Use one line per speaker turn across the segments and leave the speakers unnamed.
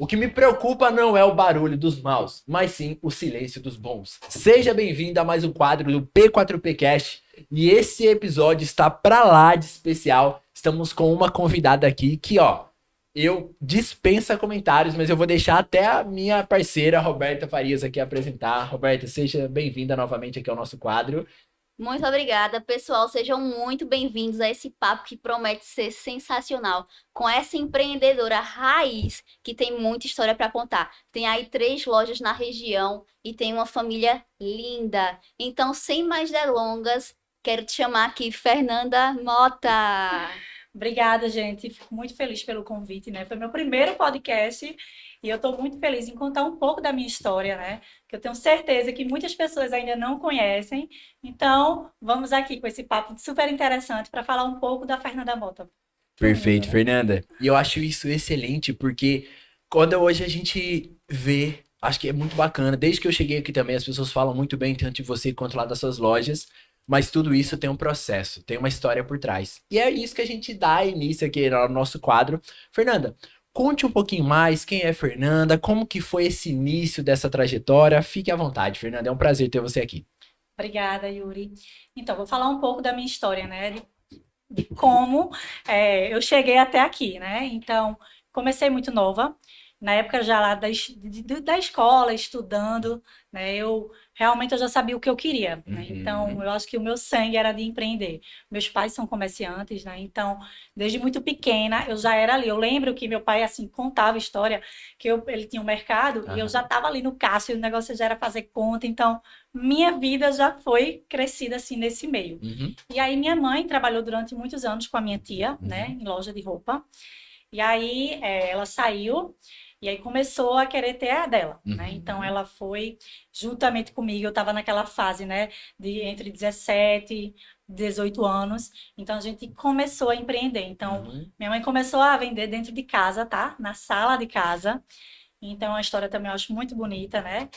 O que me preocupa não é o barulho dos maus, mas sim o silêncio dos bons. Seja bem-vindo a mais um quadro do P4P Cast. E esse episódio está pra lá de especial. Estamos com uma convidada aqui que, eu dispensa comentários, mas eu vou deixar até a minha parceira Roberta Farias aqui apresentar. Roberta, seja bem-vinda novamente aqui ao nosso quadro.
Muito obrigada, pessoal. Sejam muito bem-vindos a esse papo que promete ser sensacional. Com essa empreendedora raiz que tem muita história para contar. Tem aí 3 lojas na região e tem uma família linda. Então, sem mais delongas, quero te chamar aqui, Fernanda Mota.
Obrigada, gente. Fico muito feliz pelo convite, né? Foi meu primeiro podcast e eu estou muito feliz em contar um pouco da minha história, né? Que eu tenho certeza que muitas pessoas ainda não conhecem. Então, vamos aqui com esse papo super interessante para falar um pouco da Fernanda Mota.
Perfeito, Fernanda. E eu acho isso excelente porque quando hoje a gente vê, acho que é muito bacana. Desde que eu cheguei aqui também, as pessoas falam muito bem, tanto de você quanto lá das suas lojas. Mas tudo isso tem um processo, tem uma história por trás. E é isso que a gente dá início aqui no nosso quadro. Fernanda, conte um pouquinho mais quem é Fernanda, como que foi esse início dessa trajetória. Fique à vontade, Fernanda. É um prazer ter você aqui.
Obrigada, Yuri. Então, vou falar um pouco da minha história, né? De como eu cheguei até aqui, né? Então, comecei muito nova, na época já lá da escola, estudando, né? Eu já sabia o que eu queria, né? Então, eu acho que o meu sangue era de empreender. Meus pais são comerciantes, né? Então, desde muito pequena, eu já era ali. Eu lembro que meu pai, assim, contava história, que ele tinha um mercado e eu já estava ali no caixa e o negócio já era fazer conta. Então, minha vida já foi crescida, assim, nesse meio.
Uhum.
E aí minha mãe trabalhou durante muitos anos com a minha tia, né, em loja de roupa. E aí ela saiu e aí começou a querer ter a dela, né? Então ela foi juntamente comigo, eu estava naquela fase, né, de entre 17 e 18 anos. Então a gente começou a empreender. Então minha mãe começou a vender dentro de casa, tá? Na sala de casa. Então a história também eu acho muito bonita, né?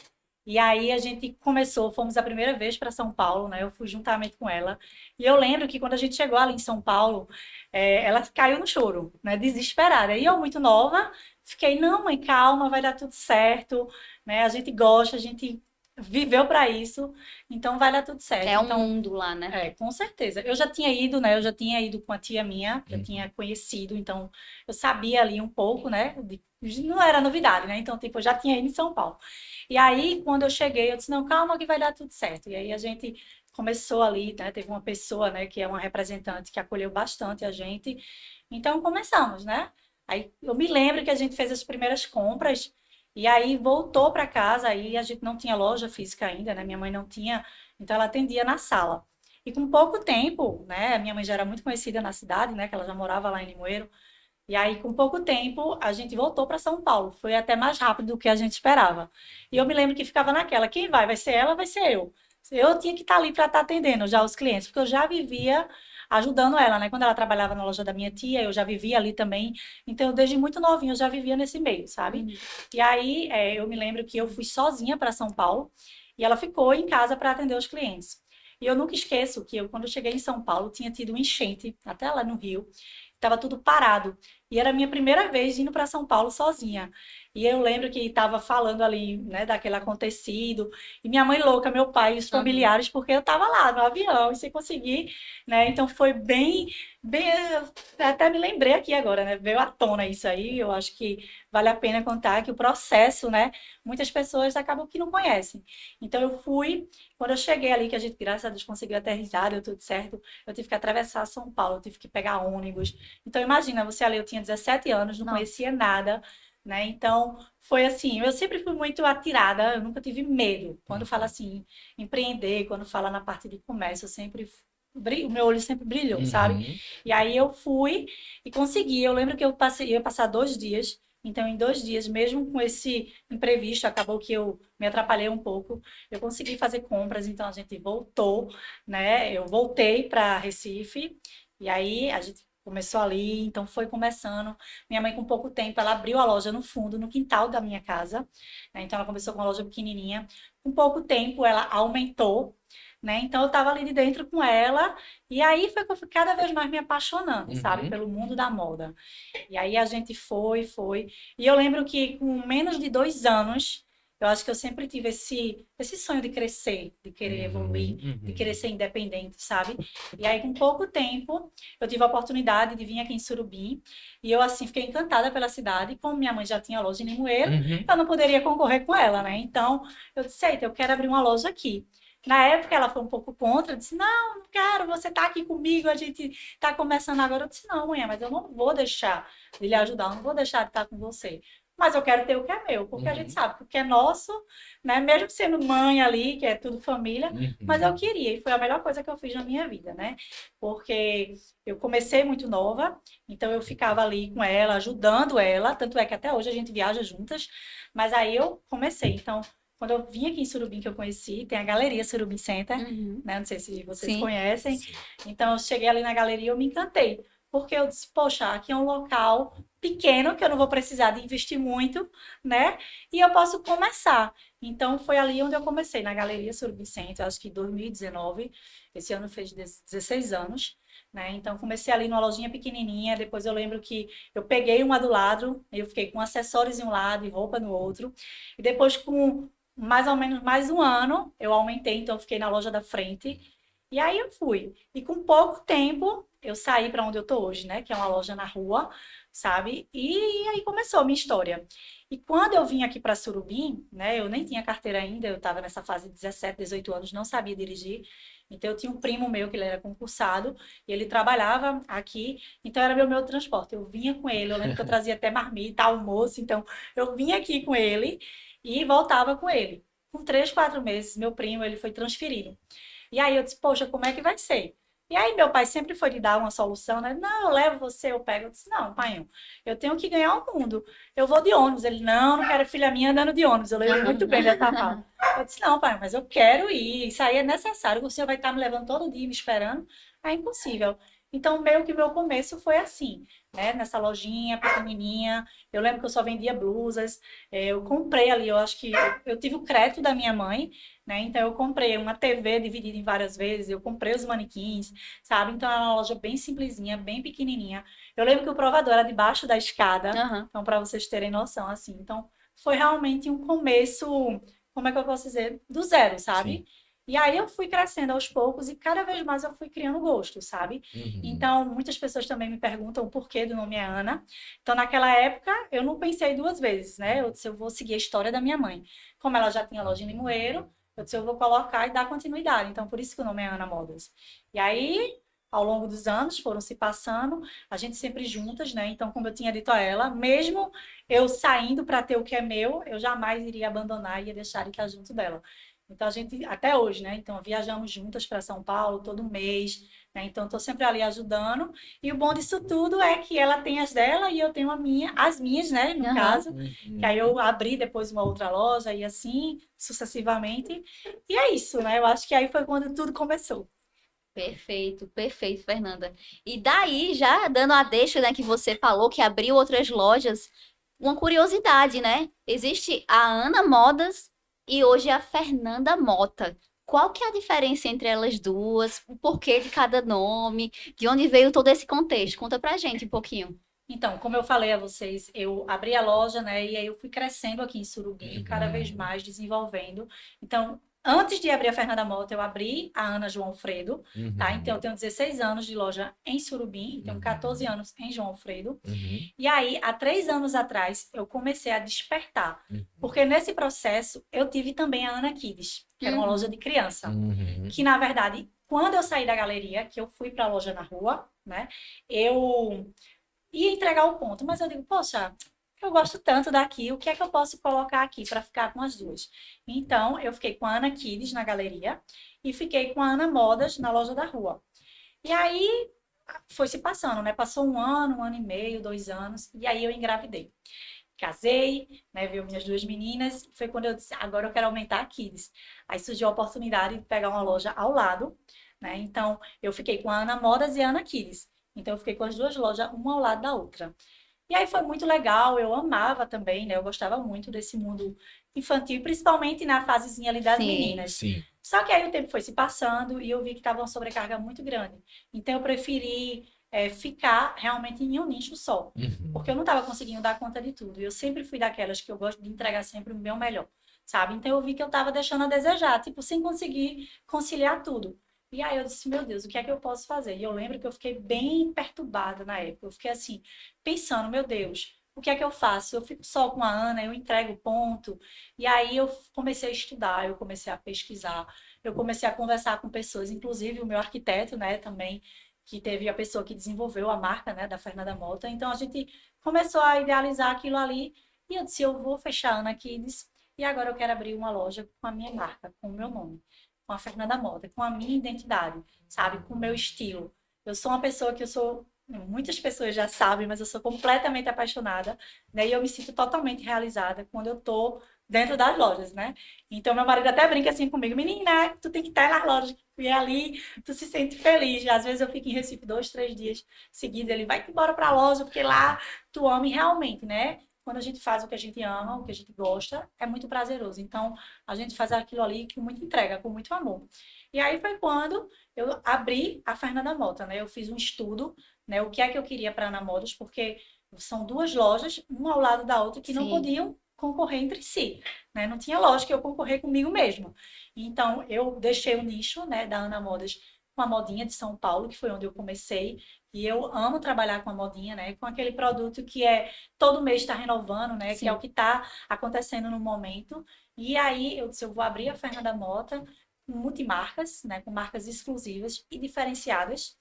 E aí a gente começou, fomos a primeira vez para São Paulo, né? Eu fui juntamente com ela. E eu lembro que quando a gente chegou ali em São Paulo, ela caiu no choro, né? Desesperada. E eu, muito nova, fiquei, não, mãe, calma, vai dar tudo certo, né? A gente gosta, a gente viveu para isso, então vai dar tudo certo.
É um
Então,
mundo lá, né?
com certeza. Eu já tinha ido, né? Eu já tinha ido com a tia minha, eu tinha conhecido, então eu sabia ali um pouco, né? Não era novidade, né? Então, tipo, eu já tinha ido em São Paulo. E aí, quando eu cheguei, eu disse, não, calma que vai dar tudo certo. E aí a gente começou ali, né? Teve uma pessoa, né, que é uma representante que acolheu bastante a gente. Então, começamos, né? Aí eu me lembro que a gente fez as primeiras compras e aí voltou para casa, aí a gente não tinha loja física ainda, né? Minha mãe não tinha, então ela atendia na sala. E com pouco tempo, né? Minha mãe já era muito conhecida na cidade, né? Que ela já morava lá em Limoeiro. E aí, com pouco tempo, a gente voltou para São Paulo. Foi até mais rápido do que a gente esperava. E eu me lembro que ficava naquela: quem vai? Vai ser ela, vai ser eu. Eu tinha que estar ali para estar atendendo já os clientes, porque eu já vivia ajudando ela, né? Quando ela trabalhava na loja da minha tia, eu já vivia ali também. Então, desde muito novinho, eu já vivia nesse meio, sabe? E aí, eu me lembro que eu fui sozinha para São Paulo e ela ficou em casa para atender os clientes. E eu nunca esqueço que quando eu cheguei em São Paulo, tinha tido um enchente, até lá no Rio, estava tudo parado. E era a minha primeira vez indo para São Paulo sozinha. E eu lembro que estava falando ali, né, daquele acontecido. E minha mãe louca, meu pai e os familiares, porque eu estava lá no avião e sem conseguir, né? Então foi bem, até me lembrei aqui agora, né? Veio à tona isso aí. Eu acho que vale a pena contar que o processo, né? Muitas pessoas acabam que não conhecem. Então eu fui, quando eu cheguei ali, que a gente, graças a Deus, conseguiu aterrissar, deu tudo certo. Eu tive que atravessar São Paulo, eu tive que pegar ônibus. Então imagina, você ali, eu tinha 17 anos, não
Nossa.
conhecia nada, né? Então, foi assim, eu sempre fui muito atirada, eu nunca tive medo. Quando fala assim, empreender, quando fala na parte de comércio, eu sempre o meu olho sempre brilhou, sabe?
Uhum.
E aí eu fui e consegui. Eu lembro que ia passar 2 dias. Então, em 2 dias, mesmo com esse imprevisto, acabou que eu me atrapalhei um pouco. Eu consegui fazer compras, então a gente voltou, né? Eu voltei para Recife e aí a gente começou ali, então foi começando. Minha mãe, com pouco tempo, ela abriu a loja no fundo, no quintal da minha casa, né? Então ela começou com uma loja pequenininha. Com pouco tempo, ela aumentou, né? Então eu tava ali de dentro com ela, e aí foi que eu fui cada vez mais me apaixonando, sabe,
Uhum.
pelo mundo da moda. E aí a gente foi. E eu lembro que com menos de 2 anos, eu acho que eu sempre tive esse sonho de crescer, de querer evoluir, de querer
Uhum.
ser independente, sabe? E aí, com pouco tempo, eu tive a oportunidade de vir aqui em Surubim, e eu, assim, fiquei encantada pela cidade. Como minha mãe já tinha loja em Limoeiro,
Uhum.
eu não poderia concorrer com ela, né? Então, eu disse, eita, eu quero abrir uma loja aqui. Na época, ela foi um pouco contra, disse, não, não quero, você tá aqui comigo, a gente tá começando agora. Eu disse, não, mãe, mas eu não vou deixar de lhe ajudar, eu não vou deixar de estar com você. Mas eu quero ter o que é meu, porque a gente
Uhum.
sabe que o que é nosso, né? Mesmo sendo mãe ali, que é tudo família, mas eu
Uhum.
queria, e foi a melhor coisa que eu fiz na minha vida, né? Porque eu comecei muito nova, então eu ficava ali com ela, ajudando ela, tanto é que até hoje a gente viaja juntas, mas aí eu comecei. Então, quando eu vim aqui em Surubim, que eu conheci, tem a Galeria Surubim Center,
Uhum.
né? Não sei se vocês
Sim.
conhecem.
Sim.
Então, eu cheguei ali na galeria e eu me encantei. Porque eu disse, poxa, aqui é um local pequeno que eu não vou precisar de investir muito, né? E eu posso começar. Então, foi ali onde eu comecei, na Galeria Surubim Center, acho que em 2019. Esse ano fez 16 anos, né? Então, comecei ali numa lojinha pequenininha. Depois, eu lembro que eu peguei uma do lado, eu fiquei com acessórios em um lado e roupa no outro. E depois, com mais ou menos mais um ano, eu aumentei, então eu fiquei na loja da frente. E aí eu fui. E com pouco tempo, eu saí para onde eu tô hoje, né? Que é uma loja na rua, sabe? E aí começou a minha história. E quando eu vim aqui para Surubim, né? Eu nem tinha carteira ainda, eu estava nessa fase de 17, 18 anos, não sabia dirigir. Então eu tinha um primo meu que ele era concursado e ele trabalhava aqui, então era meu meio de transporte. Eu vinha com ele, eu lembro que eu trazia até marmita, almoço, então eu vinha aqui com ele e voltava com ele. Com 3, 4 meses, meu primo ele foi transferido. E aí eu disse, poxa, como é que vai ser? E aí meu pai sempre foi de dar uma solução, né? Não, eu levo você, eu pego. Eu disse, não, pai, eu tenho que ganhar o mundo. Eu vou de ônibus. Ele, não, não quero filha minha andando de ônibus. Eu lembro muito bem dessa fala. Eu disse, não, pai, mas eu quero ir. Isso aí é necessário. O senhor vai estar me levando todo dia, me esperando. É impossível. Então, meio que meu começo foi assim, né? Nessa lojinha pequenininha. Eu lembro que eu só vendia blusas. Eu comprei ali, eu acho que eu tive o crédito da minha mãe, né? Então eu comprei uma TV dividida em várias vezes, eu comprei os manequins, sabe? Então era uma loja bem simplesinha, bem pequenininha. Eu lembro que o provador era debaixo da escada,
Aham.
então para vocês terem noção, assim. Então foi realmente um começo, como é que eu posso dizer, do zero,
Sim.
sabe? E aí eu fui crescendo aos poucos e cada vez mais eu fui criando gosto, sabe?
Uhum.
Então, muitas pessoas também me perguntam o porquê do nome é Ana. Então, naquela época, eu não pensei duas vezes, né? Eu disse, eu vou seguir a história da minha mãe. Como ela já tinha loja em Limoeiro, eu disse, eu vou colocar e dar continuidade. Então, por isso que o nome é Ana Modas. E aí, ao longo dos anos, foram se passando, a gente sempre juntas, né? Então, como eu tinha dito a ela, mesmo eu saindo para ter o que é meu, eu jamais iria abandonar e ia deixar de estar junto dela. Então, a gente, até hoje, né? Então, viajamos juntas para São Paulo todo mês, né? Então, estou sempre ali ajudando. E o bom disso tudo é que ela tem as dela e eu tenho as minhas, né? No
Aham.
caso. Que aí
Uhum.
eu abri depois uma outra loja e assim sucessivamente. E é isso, né? Eu acho que aí foi quando tudo começou.
Perfeito, perfeito, Fernanda. E daí, já dando a deixa, né, que você falou que abriu outras lojas, uma curiosidade, né? Existe a Ana Modas e hoje a Fernanda Mota. Qual que é a diferença entre elas duas? O porquê de cada nome? De onde veio todo esse contexto? Conta pra gente um pouquinho.
Então, como eu falei a vocês, eu abri a loja, né? E aí eu fui crescendo aqui em Surubim, cada vez
Uhum.
mais desenvolvendo. Então, antes de abrir a Fernanda Mota, eu abri a Ana João Alfredo, tá? Então, eu
Uhum.
tenho 16 anos de loja em Surubim e tenho 14
Uhum.
anos em João Alfredo.
Uhum.
E aí, há 3 anos atrás, eu comecei a despertar.
Uhum.
Porque nesse processo, eu tive também a Ana Kids, que era uma loja
Uhum.
de criança. Que,
Uhum.
na verdade, quando eu saí da galeria, que eu fui para a loja na rua, né? Eu ia entregar o ponto, mas eu digo, poxa, eu gosto tanto daqui, o que é que eu posso colocar aqui para ficar com as duas? Então, eu fiquei com a Ana Kids na galeria e fiquei com a Ana Modas na loja da rua. E aí foi se passando, né? Passou um ano e meio, 2 anos, e aí eu engravidei. Casei, né? Veio minhas duas meninas, foi quando eu disse, agora eu quero aumentar a Kids. Aí surgiu a oportunidade de pegar uma loja ao lado, né? Então, eu fiquei com a Ana Modas e a Ana Kids. Então, eu fiquei com as duas lojas, uma ao lado da outra. E aí foi muito legal, eu amava também, né? Eu gostava muito desse mundo infantil, principalmente na fasezinha ali das
Sim.
meninas.
Sim.
Só que aí o tempo foi se passando e eu vi que estava uma sobrecarga muito grande. Então eu preferi ficar realmente em um nicho só, porque eu não estava conseguindo dar conta de tudo. Eu sempre fui daquelas que eu gosto de entregar sempre o meu melhor, sabe? Então eu vi que eu estava deixando a desejar, tipo, sem conseguir conciliar tudo. E aí eu disse, meu Deus, o que é que eu posso fazer? E eu lembro que eu fiquei bem perturbada na época. Eu fiquei assim, pensando, meu Deus, o que é que eu faço? Eu fico só com a Ana, eu entrego o ponto. E aí eu comecei a estudar, eu comecei a pesquisar, eu comecei a conversar com pessoas, inclusive o meu arquiteto, né, também, que teve a pessoa que desenvolveu a marca, né, da Fernanda Mota. Então a gente começou a idealizar aquilo ali e eu disse, eu vou fechar a Ana Kids e agora eu quero abrir uma loja com a minha marca, com o meu nome, com a Fernanda Mota, com a minha identidade, sabe, com o meu estilo. Eu sou uma pessoa que eu sou, muitas pessoas já sabem, mas eu sou completamente apaixonada, né? E eu me sinto totalmente realizada quando eu tô dentro das lojas, né? Então, meu marido até brinca assim comigo, menina, tu tem que estar nas lojas, e ali tu se sente feliz. Às vezes eu fico em Recife 2, 3 dias seguidos, ele vai embora pra loja, porque lá tu ama e realmente, né? Quando a gente faz o que a gente ama, o que a gente gosta, é muito prazeroso. Então, a gente faz aquilo ali com muita entrega, com muito amor. E aí foi quando eu abri a Fernanda Mota, né? Eu fiz um estudo, né? O que é que eu queria para a Ana Modas, porque são duas lojas, uma ao lado da outra, que não
Sim.
podiam concorrer entre si, né? Não tinha lógica eu concorrer comigo mesmo. Então, eu deixei o nicho, né, da Ana Modas com a modinha de São Paulo, que foi onde eu comecei, e eu amo trabalhar com a modinha, né, com aquele produto que é todo mês está renovando, né, que é
Sim.
o que está acontecendo no momento. E aí eu disse, eu vou abrir a Fernanda Mota com multimarcas, né, com marcas exclusivas e diferenciadas,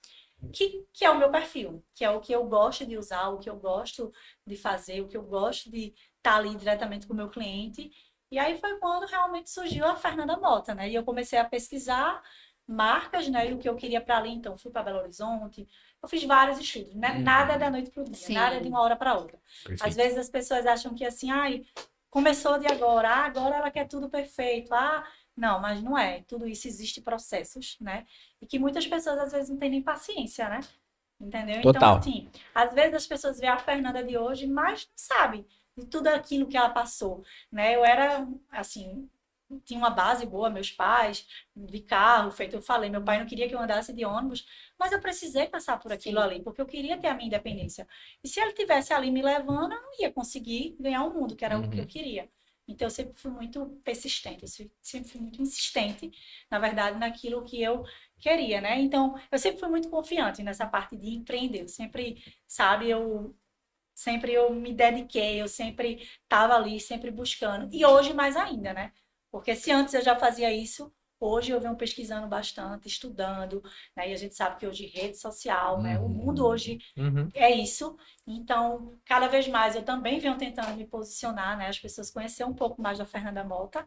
que é o meu perfil, que é o que eu gosto de usar, o que eu gosto de fazer, o que eu gosto de estar ali diretamente com o meu cliente. E aí foi quando realmente surgiu a Fernanda Mota, né? E eu comecei a pesquisar marcas, né? E o que eu queria para ali, então fui para Belo Horizonte. Eu fiz vários estudos, né? Nada da noite para o dia,
Sim.
nada de uma hora para outra. Às
Perfeito.
vezes as pessoas acham que assim, ai, começou de agora, agora ela quer tudo perfeito. Não, mas não é. Tudo isso existe processos, né? E que muitas pessoas às vezes não têm nem paciência, né? Entendeu? Então,
Total.
assim, às vezes as pessoas veem a Fernanda de hoje, mas não sabem de tudo aquilo que ela passou, né? Eu era, assim, tinha uma base boa, meus pais, de carro, feito eu falei, meu pai não queria que eu andasse de ônibus, mas eu precisei passar por aquilo
Sim.
ali, porque eu queria ter a minha independência. E se ele tivesse ali me levando, eu não ia conseguir ganhar o mundo, que era o que eu queria. Então, eu sempre fui muito persistente, sempre fui muito insistente, na verdade, naquilo que eu queria, né? Então, eu sempre fui muito confiante nessa parte de empreender. Eu sempre, sabe, eu me dediquei, eu sempre estava ali, sempre buscando. E hoje mais ainda, né? Porque se antes eu já fazia isso, hoje eu venho pesquisando bastante, estudando, né? E a gente sabe que hoje rede social, né? O mundo hoje é isso. Então, cada vez mais eu também venho tentando me posicionar, né? As pessoas conhecer um pouco mais da Fernanda Mota.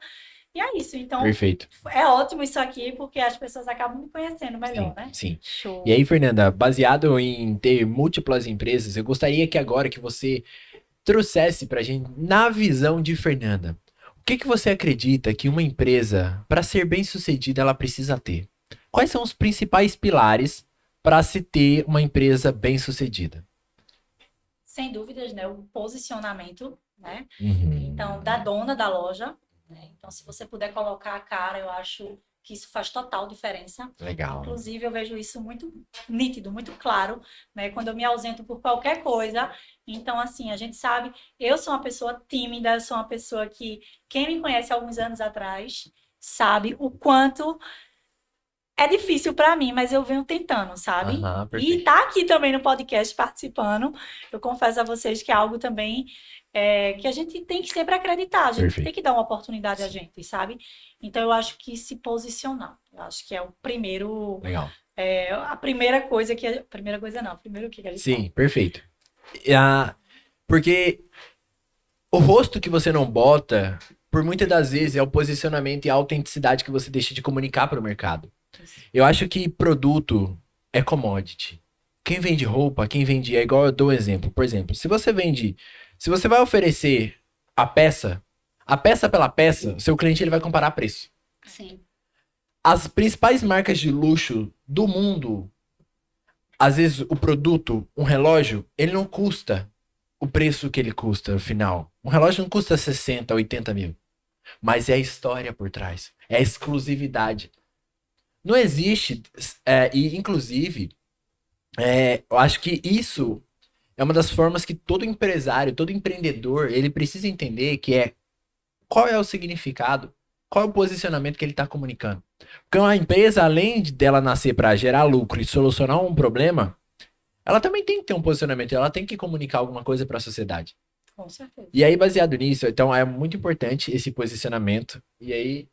E é isso. Então,
Perfeito.
é ótimo isso aqui, porque as pessoas acabam me conhecendo melhor,
Sim,
né?
sim.
Show.
E aí, Fernanda, baseado em ter múltiplas empresas, eu gostaria que agora que você trouxesse pra gente, na visão de Fernanda, o que que você acredita que uma empresa, para ser bem-sucedida, ela precisa ter? Quais são os principais pilares para se ter uma empresa bem-sucedida?
Sem dúvidas, né? O posicionamento, né?
Uhum.
Então, da dona da loja, né? Então, se você puder colocar a cara, eu acho que isso faz total diferença.
Legal.
Inclusive, eu vejo isso muito nítido, muito claro, né? Quando eu me ausento por qualquer coisa. Então, assim, a gente sabe, eu sou uma pessoa tímida, eu sou uma pessoa que, quem me conhece alguns anos atrás, sabe o quanto é difícil para mim, mas eu venho tentando, sabe?
Aham,
E
perfeito.
tá aqui também no podcast participando, eu confesso a vocês que é algo também que a gente tem que sempre acreditar, a gente tem
Perfeito.
que dar uma oportunidade a
Sim.
gente, sabe? Então eu acho que se posicionar, eu acho que é o primeiro,
Legal.
a primeira coisa que, primeira coisa não, primeiro o que a gente fala.
Sim, perfeito. Porque o rosto que você não bota, por muitas das vezes, é o posicionamento e a autenticidade que você deixa de comunicar para o mercado. Eu acho que produto é commodity. Quem vende roupa, quem vende. É igual eu dou um exemplo. Por exemplo, se você vende. Se você vai oferecer a peça pela peça, o seu cliente ele vai comparar preço.
Sim.
As principais marcas de luxo do mundo, às vezes o produto, um relógio, ele não custa o preço que ele custa, no final. Um relógio não custa 60, 80 mil. Mas é a história por trás. É a exclusividade. Não existe. E, inclusive, eu acho que isso é uma das formas que todo empresário, todo empreendedor, ele precisa entender que é qual é o significado, qual é o posicionamento que ele está comunicando. Porque uma empresa, além dela nascer para gerar lucro e solucionar um problema, ela também tem que ter um posicionamento, ela tem que comunicar alguma coisa para a sociedade.
Com certeza.
E aí, baseado nisso, então é muito importante esse posicionamento. E aí,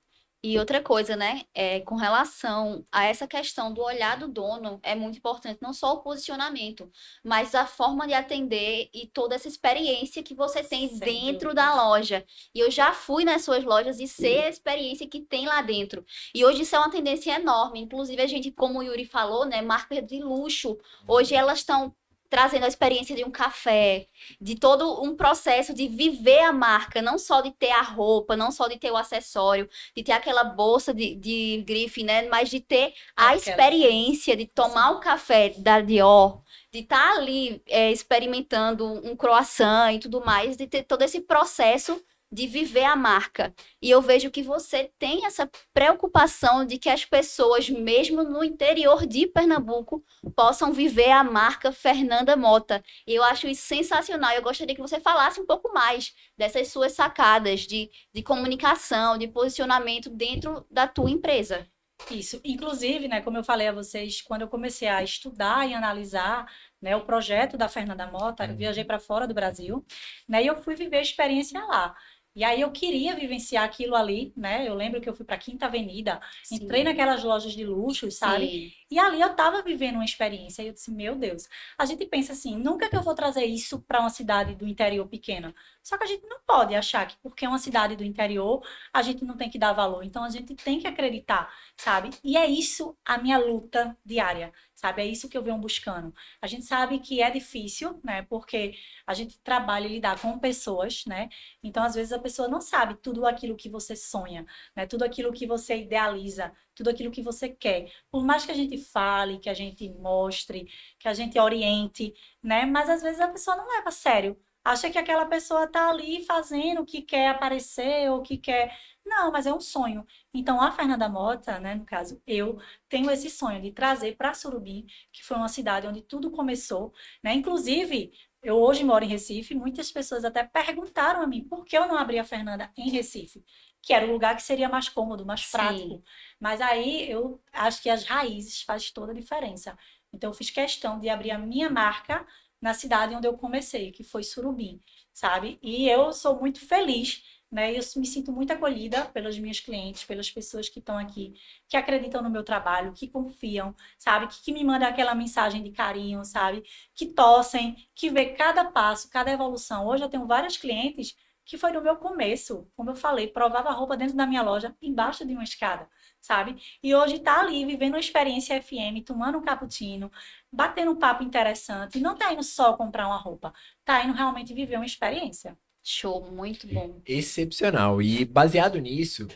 E outra coisa, né? Com relação a essa questão do olhar do dono, é muito importante não só o posicionamento, mas a forma de atender e toda essa experiência que você tem
Sem
dentro
dúvidas.
da loja. E eu já fui nas suas lojas e sei a experiência que tem lá dentro. E hoje isso é uma tendência enorme. Inclusive, a gente, como o Yuri falou, né? Marcas de luxo, hoje elas estão trazendo a experiência de um café, de todo um processo de viver a marca, não só de ter a roupa, não só de ter o acessório, de ter aquela bolsa de grife, né? Mas de ter a
Aquela.
experiência de tomar um café da Dior, de estar ali experimentando um croissant e tudo mais, de ter todo esse processo de viver a marca. E eu vejo que você tem essa preocupação de que as pessoas, mesmo no interior de Pernambuco, possam viver a marca Fernanda Mota. E eu acho isso sensacional. Eu gostaria que você falasse um pouco mais dessas suas sacadas de comunicação, de posicionamento dentro da tua empresa.
Isso. Inclusive, né, como eu falei a vocês, quando eu comecei a estudar e analisar, né, o projeto da Fernanda Mota, eu viajei para fora do Brasil, né, e eu fui viver a experiência lá. E aí eu queria vivenciar aquilo ali, né? Eu lembro que eu fui para Quinta Avenida, entrei naquelas lojas de luxo, sabe?
Sim.
E ali eu tava vivendo uma experiência. E eu disse, meu Deus, a gente pensa assim, nunca que eu vou trazer isso para uma cidade do interior pequena. Só que a gente não pode achar que porque é uma cidade do interior, a gente não tem que dar valor. Então a gente tem que acreditar, sabe? E é isso a minha luta diária, sabe? É isso que eu venho buscando. A gente sabe que é difícil, né? Porque a gente trabalha e lidar com pessoas, né? Então, às vezes, a pessoa não sabe tudo aquilo que você sonha, né? Tudo aquilo que você idealiza, tudo aquilo que você quer. Por mais que a gente fale, que a gente mostre, que a gente oriente, né? Mas às vezes a pessoa não leva a sério. Acha que aquela pessoa tá ali fazendo o que quer aparecer ou que quer. Não, mas é um sonho. Então, a Fernanda Mota, né, no caso, eu tenho esse sonho de trazer para Surubim, que foi uma cidade onde tudo começou, né? Inclusive, eu hoje moro em Recife, muitas pessoas até perguntaram a mim por que eu não abri a Fernanda em Recife, que era o lugar que seria mais cômodo, mais prático. Mas aí eu acho que as raízes faz toda a diferença. Então eu fiz questão de abrir a minha marca na cidade onde eu comecei, que foi Surubim, sabe? E eu sou muito feliz, né? Eu me sinto muito acolhida pelos meus clientes, pelas pessoas que estão aqui, que acreditam no meu trabalho, que confiam, sabe? Que me mandam aquela mensagem de carinho, sabe? Que torcem, que vê cada passo, cada evolução. Hoje eu tenho vários clientes que foi no meu começo, como eu falei, provava roupa dentro da minha loja, embaixo de uma escada, sabe? E hoje tá ali vivendo uma experiência FM, tomando um cappuccino, batendo um papo interessante, e não tá indo só comprar uma roupa, tá indo realmente viver uma experiência.
Show, muito bom.
excepcional. E baseado nisso,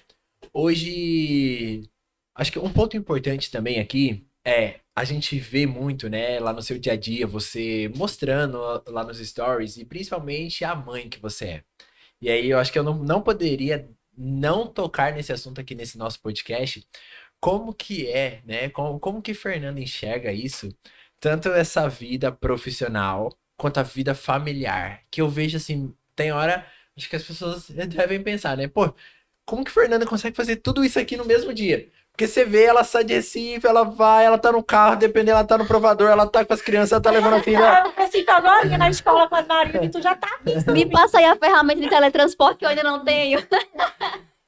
hoje, acho que um ponto importante também aqui é a gente vê muito, né, lá no seu dia a dia, você mostrando lá nos stories e principalmente a mãe que você é. E aí eu acho que eu não poderia não tocar nesse assunto aqui nesse nosso podcast. Como que é, né? Como que Fernanda enxerga isso? Tanto essa vida profissional quanto a vida familiar. Que eu vejo assim, tem hora, acho que as pessoas devem pensar, né? Pô, como que Fernanda consegue fazer tudo isso aqui no mesmo dia? Porque você vê, ela sai de Recife, ela vai, ela tá no carro, dependendo, ela tá no provador, ela tá com as crianças, ela tá levando a filha.
Eu Recife agora, na escola com as Marias, e tu já tá aqui,
Me passa aí a ferramenta de teletransporte que eu ainda não tenho.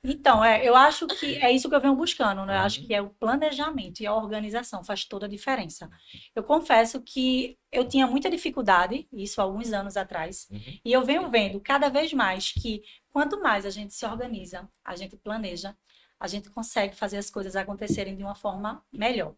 Então, eu acho que é isso que eu venho buscando, né? Eu acho que é o planejamento e a organização faz toda a diferença. Eu confesso que eu tinha muita dificuldade, isso há alguns anos atrás, e eu venho vendo cada vez mais que quanto mais a gente se organiza, a gente planeja, a gente consegue fazer as coisas acontecerem de uma forma melhor.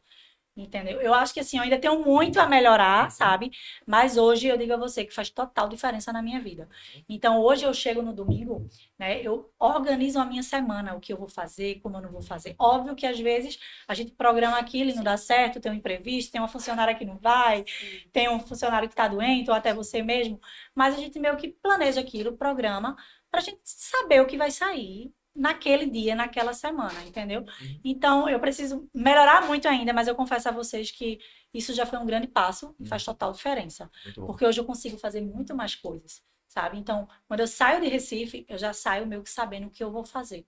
Entendeu? Eu acho que assim, eu ainda tenho muito a melhorar, sabe? Mas hoje eu digo a você que faz total diferença na minha vida. Então, hoje eu chego no domingo, né? Eu organizo a minha semana, o que eu vou fazer, como eu não vou fazer. Óbvio que às vezes a gente programa aquilo e não dá certo, tem um imprevisto, tem uma funcionária que não vai, tem um funcionário que está doente, ou até você mesmo. Mas a gente meio que planeja aquilo, programa, para a gente saber o que vai sair naquele dia, naquela semana, entendeu? Então, eu preciso melhorar muito ainda, mas eu confesso a vocês que isso já foi um grande passo e faz total diferença.
Muito bom.
Porque hoje eu consigo fazer muito mais coisas, sabe? Então, quando eu saio de Recife, eu já saio meio que sabendo o que eu vou fazer.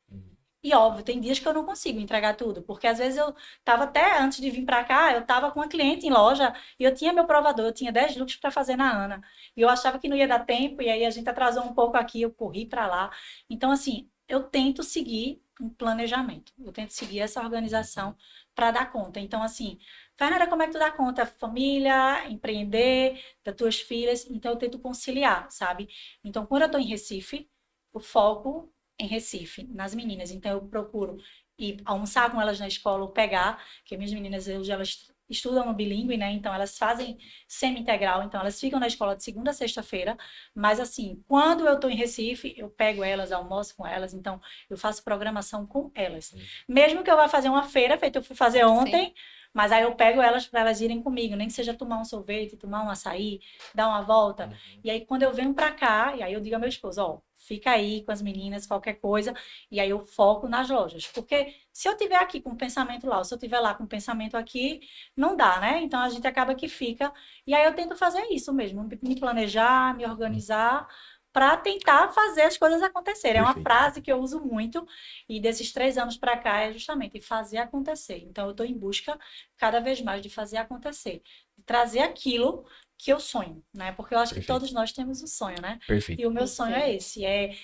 E óbvio, tem dias que eu não consigo entregar tudo, porque às vezes eu tava até antes de vir para cá, eu tava com uma cliente em loja e eu tinha meu provador, eu tinha 10 looks para fazer na Ana. E eu achava que não ia dar tempo e aí a gente atrasou um pouco aqui, eu corri para lá. Então assim, eu tento seguir um planejamento. Eu tento seguir essa organização para dar conta. Então assim, Fernanda, como é que tu dá conta? Família, empreender, das tuas filhas, então eu tento conciliar, sabe? Então quando eu tô em Recife, o foco em Recife, nas meninas. Então, eu procuro ir almoçar com elas na escola ou pegar, porque minhas meninas hoje elas estudam no bilíngue, né? Então, elas fazem semi-integral, então elas ficam na escola de segunda a sexta-feira. Mas, assim, quando eu estou em Recife, eu pego elas, almoço com elas, então eu faço programação com elas. Mesmo que eu vá fazer uma feira, feito eu fui fazer ontem. Sim. Mas aí eu pego elas para elas irem comigo, nem que seja tomar um sorvete, tomar um açaí, dar uma volta. E aí quando eu venho para cá, e aí eu digo ao meu esposo, ó, fica aí com as meninas, qualquer coisa, e aí eu foco nas lojas. Porque se eu tiver aqui com o pensamento lá, ou se eu tiver lá com o pensamento aqui, não dá, né? Então a gente acaba que fica. E aí eu tento fazer isso mesmo, me planejar, me organizar, para tentar fazer as coisas acontecerem. É uma frase que eu uso muito, e desses 3 anos para cá é justamente fazer acontecer. Então eu estou em busca cada vez mais de fazer acontecer, de trazer aquilo que eu sonho, né? Porque eu acho que todos nós temos um sonho, né?
Perfeito.
E o meu sonho é esse, é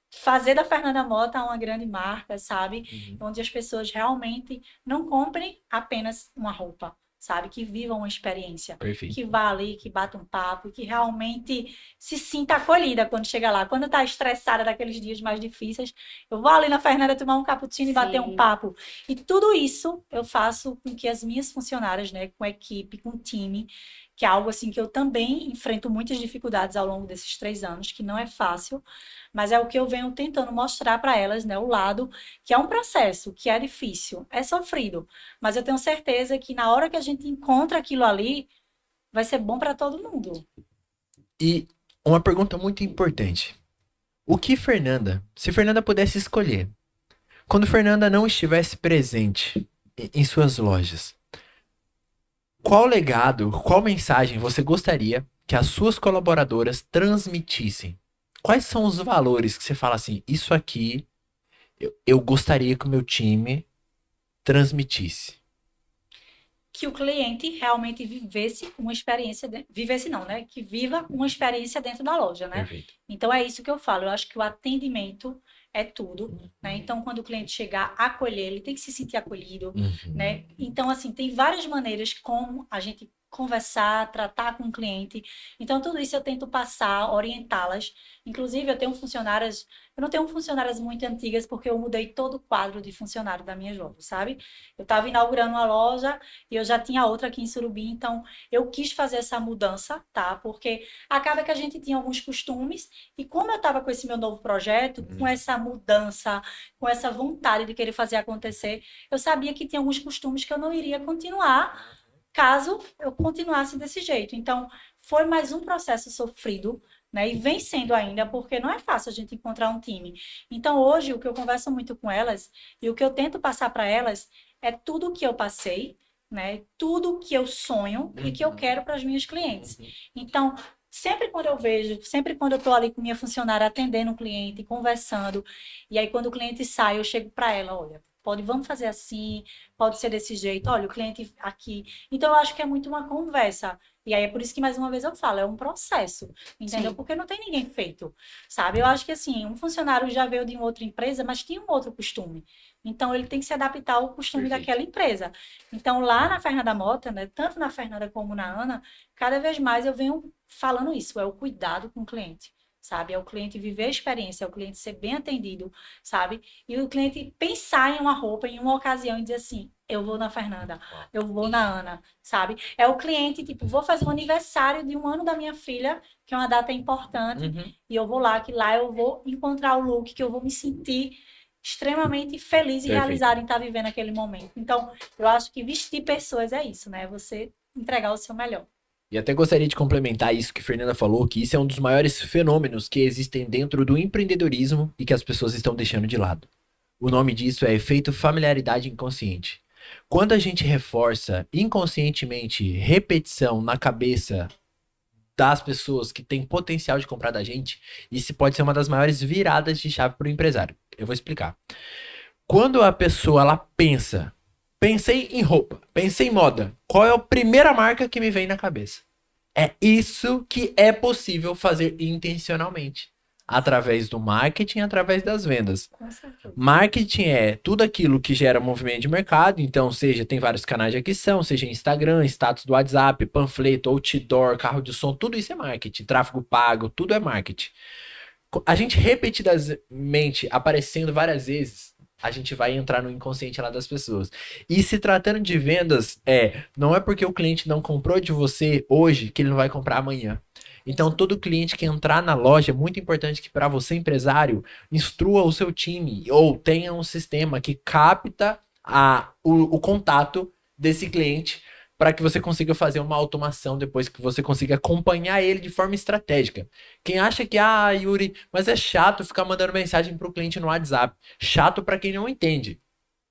fazer da Fernanda Mota uma grande marca, sabe? Onde as pessoas realmente não comprem apenas uma roupa, sabe? Que vivam uma experiência,
Perfeito.
que vá ali, que bata um papo, que realmente se sinta acolhida quando chega lá. Quando tá estressada daqueles dias mais difíceis, eu vou ali na Fernanda tomar um cappuccino e bater um papo. E tudo isso eu faço com que as minhas funcionárias, né, com a equipe, com o time, que é algo assim que eu também enfrento muitas dificuldades ao longo desses 3 anos, que não é fácil, mas é o que eu venho tentando mostrar para elas, né, o lado que é um processo, que é difícil, é sofrido, mas eu tenho certeza que na hora que a gente encontra aquilo ali, vai ser bom para todo mundo.
E uma pergunta muito importante. O que Fernanda, se Fernanda pudesse escolher, quando Fernanda não estivesse presente em suas lojas, qual legado, qual mensagem você gostaria que as suas colaboradoras transmitissem? Quais são os valores que você fala assim, isso aqui eu gostaria que o meu time transmitisse?
Que o cliente realmente vivesse uma experiência, vivesse não, né? Que viva uma experiência dentro da loja, né?
Perfeito.
Então é isso que eu falo. Eu acho que o atendimento é tudo, né? Então quando o cliente chegar, acolher, ele tem que se sentir acolhido, né? Então assim, tem várias maneiras como a gente conversar, tratar com o cliente. Então tudo isso eu tento passar, orientá-las. Inclusive eu tenho funcionárias, eu não tenho funcionárias muito antigas porque eu mudei todo o quadro de funcionário da minha loja, sabe? Eu estava inaugurando uma loja e eu já tinha outra aqui em Surubim, então eu quis fazer essa mudança, tá? Porque acaba que a gente tinha alguns costumes e como eu estava com esse meu novo projeto, com essa mudança, com essa vontade de querer fazer acontecer, eu sabia que tinha alguns costumes que eu não iria continuar caso eu continuasse desse jeito. Então, foi mais um processo sofrido, né? E vem sendo ainda, porque não é fácil a gente encontrar um time. Então, hoje, o que eu converso muito com elas e o que eu tento passar para elas é tudo o que eu passei, né? Tudo que eu sonho e que eu quero para as minhas clientes. Então, sempre quando eu vejo, sempre quando eu estou ali com minha funcionária atendendo um cliente, conversando, e aí quando o cliente sai, eu chego para ela, olha, vamos fazer assim, pode ser desse jeito, olha, o cliente aqui. Então, eu acho que é muito uma conversa. E aí é por isso que, mais uma vez, eu falo, é um processo, entendeu? Sim. Porque não tem ninguém feito, sabe? Eu acho que, assim, um funcionário já veio de uma outra empresa, mas tinha um outro costume. Então, ele tem que se adaptar ao costume daquela empresa. Então, lá na Fernanda Mota, né, tanto na Fernanda como na Ana, cada vez mais eu venho falando isso, é o cuidado com o cliente, sabe? É o cliente viver a experiência, é o cliente ser bem atendido, sabe? E o cliente pensar em uma roupa, em uma ocasião e dizer assim, eu vou na Fernanda, eu vou na Ana, sabe? É o cliente, tipo, vou fazer o aniversário de 1 ano da minha filha, que é uma data importante, e eu vou lá, que lá eu vou encontrar o look, que eu vou me sentir extremamente feliz e
Perfeito.
realizada em estar vivendo aquele momento. Então, eu acho que vestir pessoas é isso, né? Você entregar o seu melhor.
E até gostaria de complementar isso que a Fernanda falou, que isso é um dos maiores fenômenos que existem dentro do empreendedorismo e que as pessoas estão deixando de lado. O nome disso é efeito familiaridade inconsciente. Quando a gente reforça inconscientemente repetição na cabeça das pessoas que têm potencial de comprar da gente, isso pode ser uma das maiores viradas de chave para o empresário. Eu vou explicar. Quando a pessoa ela pensei em roupa, pensei em moda, qual é a primeira marca que me vem na cabeça? É isso que é possível fazer intencionalmente, através do marketing, através das vendas.
Com certeza.
Marketing é tudo aquilo que gera movimento de mercado, então seja, tem vários canais de aquisição, seja Instagram, status do WhatsApp, panfleto, outdoor, carro de som, tudo isso é marketing, tráfego pago, tudo é marketing. A gente repetidamente aparecendo várias vezes, a gente vai entrar no inconsciente lá das pessoas. E se tratando de vendas, não é porque o cliente não comprou de você hoje que ele não vai comprar amanhã. Então, todo cliente que entrar na loja, é muito importante que para você, empresário, instrua o seu time ou tenha um sistema que capta o contato desse cliente para que você consiga fazer uma automação depois que você consiga acompanhar ele de forma estratégica. Quem acha que, Yuri, mas é chato ficar mandando mensagem para o cliente no WhatsApp. Chato para quem não entende,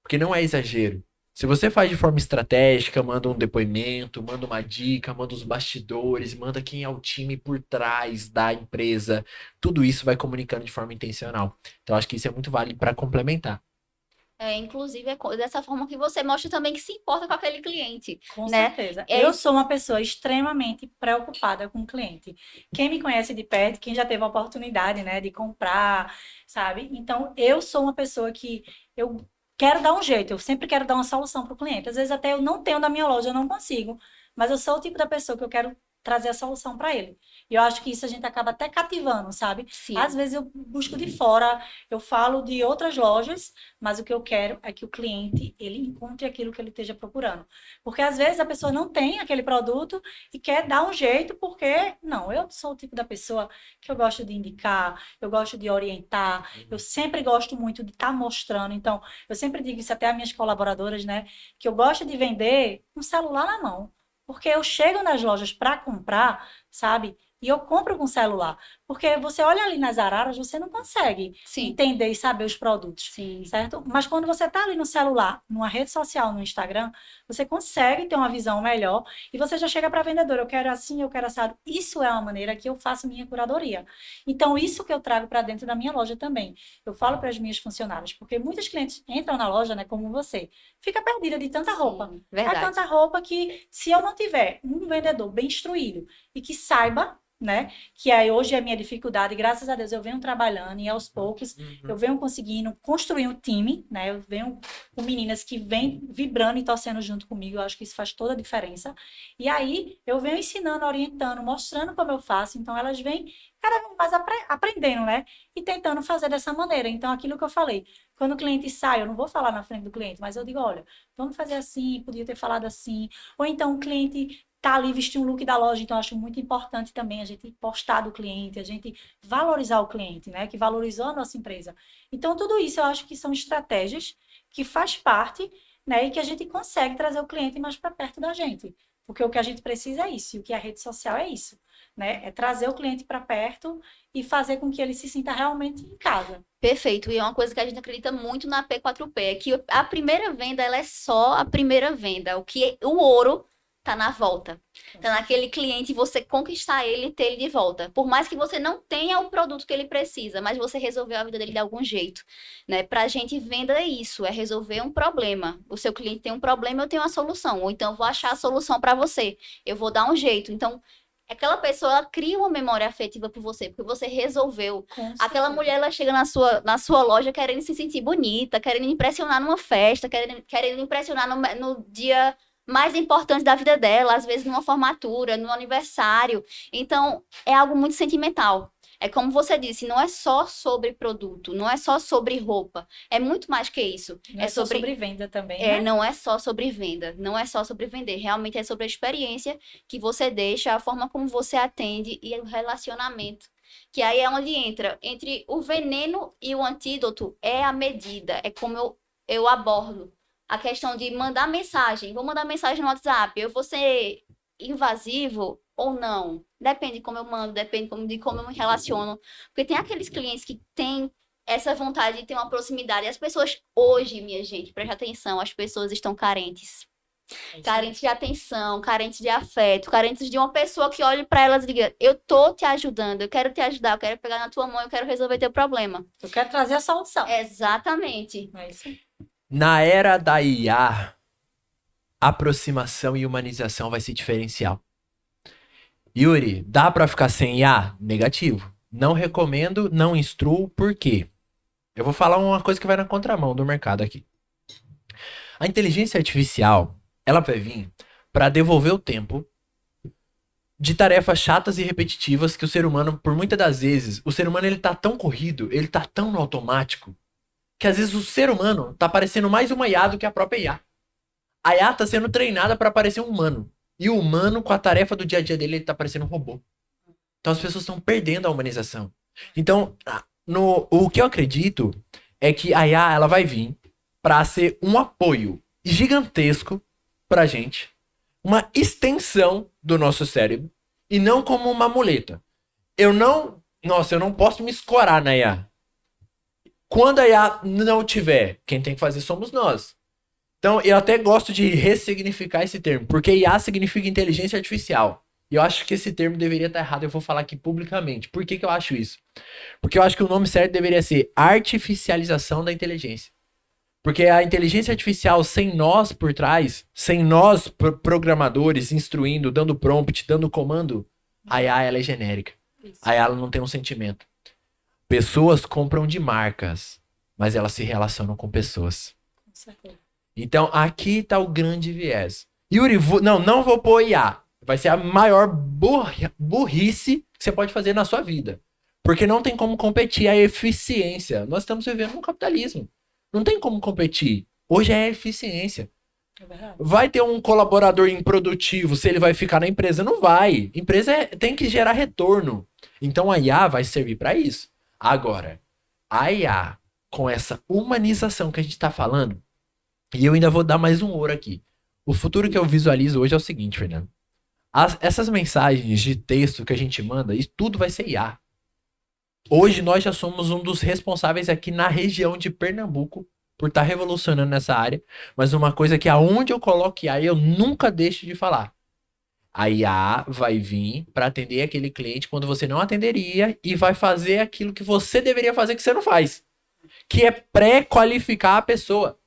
porque não é exagero. Se você faz de forma estratégica, manda um depoimento, manda uma dica, manda os bastidores, manda quem é o time por trás da empresa, tudo isso vai comunicando de forma intencional. Então, acho que isso é muito válido para complementar.
Inclusive, dessa forma que você mostra também que se importa com aquele cliente.
Com
né?
certeza. Eu sou uma pessoa extremamente preocupada com o cliente. Quem me conhece de perto, quem já teve a oportunidade, né, de comprar, sabe? Então, eu sou uma pessoa que eu quero dar um jeito, eu sempre quero dar uma solução para o cliente. Às vezes até eu não tenho na minha loja, eu não consigo, mas eu sou o tipo da pessoa que eu quero trazer a solução para ele. E eu acho que isso a gente acaba até cativando, sabe?
Sim.
Às vezes eu busco de fora, eu falo de outras lojas, mas o que eu quero é que o cliente, ele encontre aquilo que ele esteja procurando. Porque às vezes a pessoa não tem aquele produto e quer dar um jeito, porque, não, eu sou o tipo da pessoa que eu gosto de indicar, eu gosto de orientar, eu sempre gosto muito de estar mostrando. Então, eu sempre digo isso até às minhas colaboradoras, né? Que eu gosto de vender um celular na mão. Porque eu chego nas lojas para comprar, sabe? E eu compro com celular. Porque você olha ali nas araras, você não consegue entender e saber os produtos.
Sim.
Certo? Mas quando você está ali no celular, numa rede social, no Instagram, você consegue ter uma visão melhor e você já chega para a vendedora, eu quero assim, eu quero assado. Isso é uma maneira que eu faço minha curadoria. Então, isso que eu trago para dentro da minha loja também. Eu falo para as minhas funcionárias, porque muitos clientes entram na loja, né, como você, fica perdida de tanta roupa.
Verdade.
É tanta roupa que, se eu não tiver um vendedor bem instruído e que saiba, né? Que aí hoje é a minha dificuldade, graças a Deus eu venho trabalhando e aos poucos eu venho conseguindo construir um time, né? Eu venho com meninas que vêm vibrando e torcendo junto comigo, eu acho que isso faz toda a diferença. E aí eu venho ensinando, orientando, mostrando como eu faço, então elas vêm cada vez mais aprendendo, né? E tentando fazer dessa maneira. Então aquilo que eu falei, quando o cliente sai, eu não vou falar na frente do cliente, mas eu digo, olha, vamos fazer assim, podia ter falado assim. Ou então o cliente tá ali vestir um look da loja, então eu acho muito importante também a gente postar do cliente, a gente valorizar o cliente, né, que valorizou a nossa empresa. Então tudo isso eu acho que são estratégias que faz parte, né, e que a gente consegue trazer o cliente mais para perto da gente, porque o que a gente precisa é isso, e o que a rede social é isso, né, é trazer o cliente para perto e fazer com que ele se sinta realmente em casa.
Perfeito, e é uma coisa que a gente acredita muito na P4P, é que a primeira venda, ela é só a primeira venda, o ouro tá na volta. Tá naquele cliente, você conquistar ele e ter ele de volta. Por mais que você não tenha o produto que ele precisa, mas você resolveu a vida dele de algum jeito, né? Pra gente, venda é isso, é resolver um problema. O seu cliente tem um problema, eu tenho uma solução. Ou então, eu vou achar a solução para você. Eu vou dar um jeito. Então, aquela pessoa, ela cria uma memória afetiva por você, porque você resolveu. Aquela mulher, ela chega na sua loja querendo se sentir bonita, querendo impressionar numa festa, querendo impressionar no dia mais importante da vida dela, às vezes numa formatura, num aniversário. Então, é algo muito sentimental. É como você disse, não é só sobre produto, não é só sobre roupa, é muito mais que isso.
Não é só sobre venda também,
É,
né?
não é só sobre venda, não é só sobre vender, realmente é sobre a experiência que você deixa, a forma como você atende e o relacionamento. Que aí é onde entra, entre o veneno e o antídoto, é a medida, é como eu abordo. A questão de mandar mensagem, vou mandar mensagem no WhatsApp, eu vou ser invasivo ou não? Depende de como eu mando, depende de como eu me relaciono. Porque tem aqueles clientes que têm essa vontade de ter uma proximidade. E as pessoas, hoje, minha gente, preste atenção, as pessoas estão carentes.
É isso aí.
Carentes de atenção, carentes de afeto, carentes de uma pessoa que olhe para elas e diga: eu tô te ajudando, eu quero te ajudar, eu quero pegar na tua mão, eu quero resolver teu problema.
Eu quero trazer a solução.
Exatamente.
É isso aí.
Na era da IA, aproximação e humanização vai ser diferencial. Yuri, dá pra ficar sem IA? Negativo. Não recomendo, não instruo, por quê? Eu vou falar uma coisa que vai na contramão do mercado aqui. A inteligência artificial, ela vai vir para devolver o tempo de tarefas chatas e repetitivas que o ser humano, por muitas das vezes, o ser humano ele tá tão corrido, ele tá tão no automático, que às vezes o ser humano tá parecendo mais uma IA do que a própria IA. A IA tá sendo treinada para parecer um humano. E o humano, com a tarefa do dia a dia dele, ele tá parecendo um robô. Então as pessoas estão perdendo a humanização. Então, o que eu acredito é que a IA ela vai vir para ser um apoio gigantesco pra gente, uma extensão do nosso cérebro e não como uma muleta. Eu não posso me escorar na IA. Quando a IA não tiver, quem tem que fazer somos nós. Então, eu até gosto de ressignificar esse termo, porque IA significa inteligência artificial. E eu acho que esse termo deveria estar errado, eu vou falar aqui publicamente. Por que eu acho isso? Porque eu acho que o nome certo deveria ser artificialização da inteligência. Porque a inteligência artificial, sem nós por trás, sem nós programadores instruindo, dando prompt, dando comando, a IA ela é genérica.
Isso.
A IA ela não tem um sentimento. Pessoas compram de marcas, mas elas se relacionam com pessoas.
Com certeza.
Então, aqui tá o grande viés. Yuri, não vou pôr IA. Vai ser a maior burrice que você pode fazer na sua vida. Porque não tem como competir a eficiência. Nós estamos vivendo no capitalismo. Não tem como competir. Hoje é eficiência.
É verdade.
Vai ter um colaborador improdutivo se ele vai ficar na empresa? Não vai. Empresa tem que gerar retorno. Então a IA vai servir para isso. Agora, a IA, com essa humanização que a gente está falando, e eu ainda vou dar mais um ouro aqui. O futuro que eu visualizo hoje é o seguinte, Fernando. Essas mensagens de texto que a gente manda, isso tudo vai ser IA. Hoje nós já somos um dos responsáveis aqui na região de Pernambuco por estar revolucionando nessa área. Mas uma coisa que aonde eu coloco IA, eu nunca deixo de falar. A IA vai vir para atender aquele cliente quando você não atenderia e vai fazer aquilo que você deveria fazer que você não faz. Que é pré-qualificar a pessoa.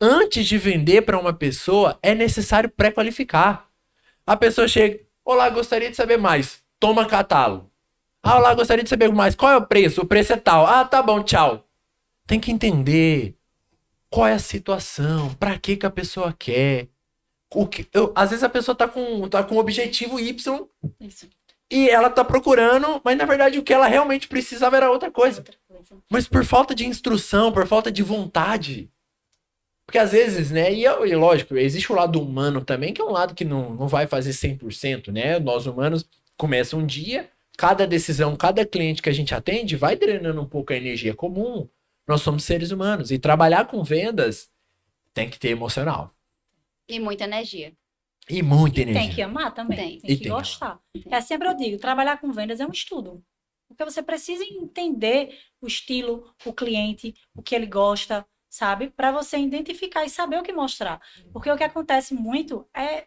Antes de vender para uma pessoa, é necessário pré-qualificar. A pessoa chega, olá, gostaria de saber mais. Toma catálogo. Ah, olá, gostaria de saber mais. Qual é o preço? O preço é tal. Ah, tá bom, tchau. Tem que entender qual é a situação, pra que a pessoa quer. Às vezes a pessoa tá com um objetivo Y
Isso.
e ela tá procurando, mas na verdade o que ela realmente precisava era outra coisa.
Outra coisa.
Mas por falta de instrução, por falta de vontade. Porque às vezes, né, e lógico, existe o lado humano também, que é um lado que não vai fazer 100%, né? Nós humanos começam um dia, cada decisão, cada cliente que a gente atende vai drenando um pouco a energia comum. Nós somos seres humanos. E trabalhar com vendas tem que ter emocional.
E muita energia.
E muita
E
energia.
tem que amar também.
Tem.
Tem
E
que
tem que
gostar. É sempre eu digo, trabalhar com vendas é um estudo. Porque você precisa entender o estilo, o cliente, o que ele gosta, sabe? Para você identificar e saber o que mostrar. Porque o que acontece muito é,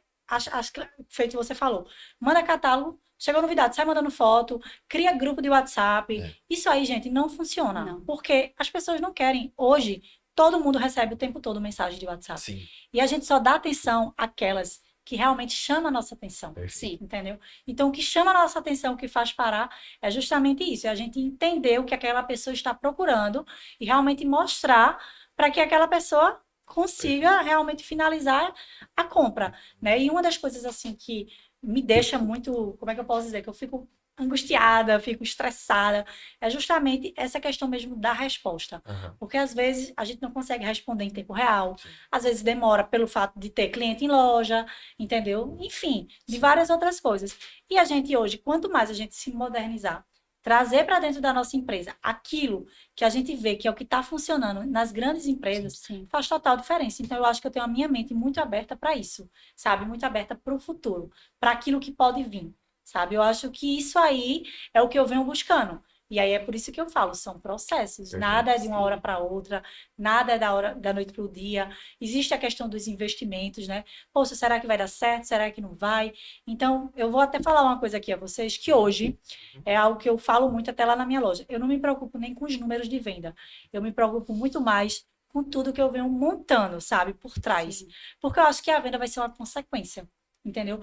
feito você falou, manda catálogo, chegou novidade, sai mandando foto, cria grupo de WhatsApp.
É.
Isso aí, gente, não funciona.
Não.
Porque as pessoas não querem. Hoje, todo mundo recebe o tempo todo mensagem de WhatsApp.
Sim,
E a gente só dá atenção àquelas que realmente chamam a nossa atenção.
perfeito.
Sim.
Entendeu? Então, o que chama a nossa atenção, o que faz parar, é justamente isso. É a gente entender o que aquela pessoa está procurando e realmente mostrar para que aquela pessoa consiga realmente finalizar a compra, né? E uma das coisas, assim, que me deixa muito, como é que eu posso dizer? Que eu fico angustiada, fico estressada. É justamente essa questão mesmo da resposta.
Aham.
Porque às vezes a gente não consegue responder em tempo real, às vezes demora pelo fato de ter cliente em loja, entendeu? Enfim, de várias outras coisas. E a gente hoje, quanto mais a gente se modernizar, trazer para dentro da nossa empresa aquilo que a gente vê que é o que está funcionando nas grandes empresas,
Sim.
faz total diferença. Então, eu acho que eu tenho a minha mente muito aberta para isso, sabe? Muito aberta para o futuro, para aquilo que pode vir, sabe? Eu acho que isso aí é o que eu venho buscando. E aí é por isso que eu falo, são processos.
Perfeito.
Nada é de uma hora para outra, nada é da noite para o dia. Existe a questão dos investimentos, né? Poxa, será que vai dar certo? Será que não vai? Então, eu vou até falar uma coisa aqui a vocês, que hoje é algo que eu falo muito até lá na minha loja. Eu não me preocupo nem com os números de venda. Eu me preocupo muito mais com tudo que eu venho montando, sabe, por trás.
Sim.
Porque eu acho que a venda vai ser uma consequência, entendeu?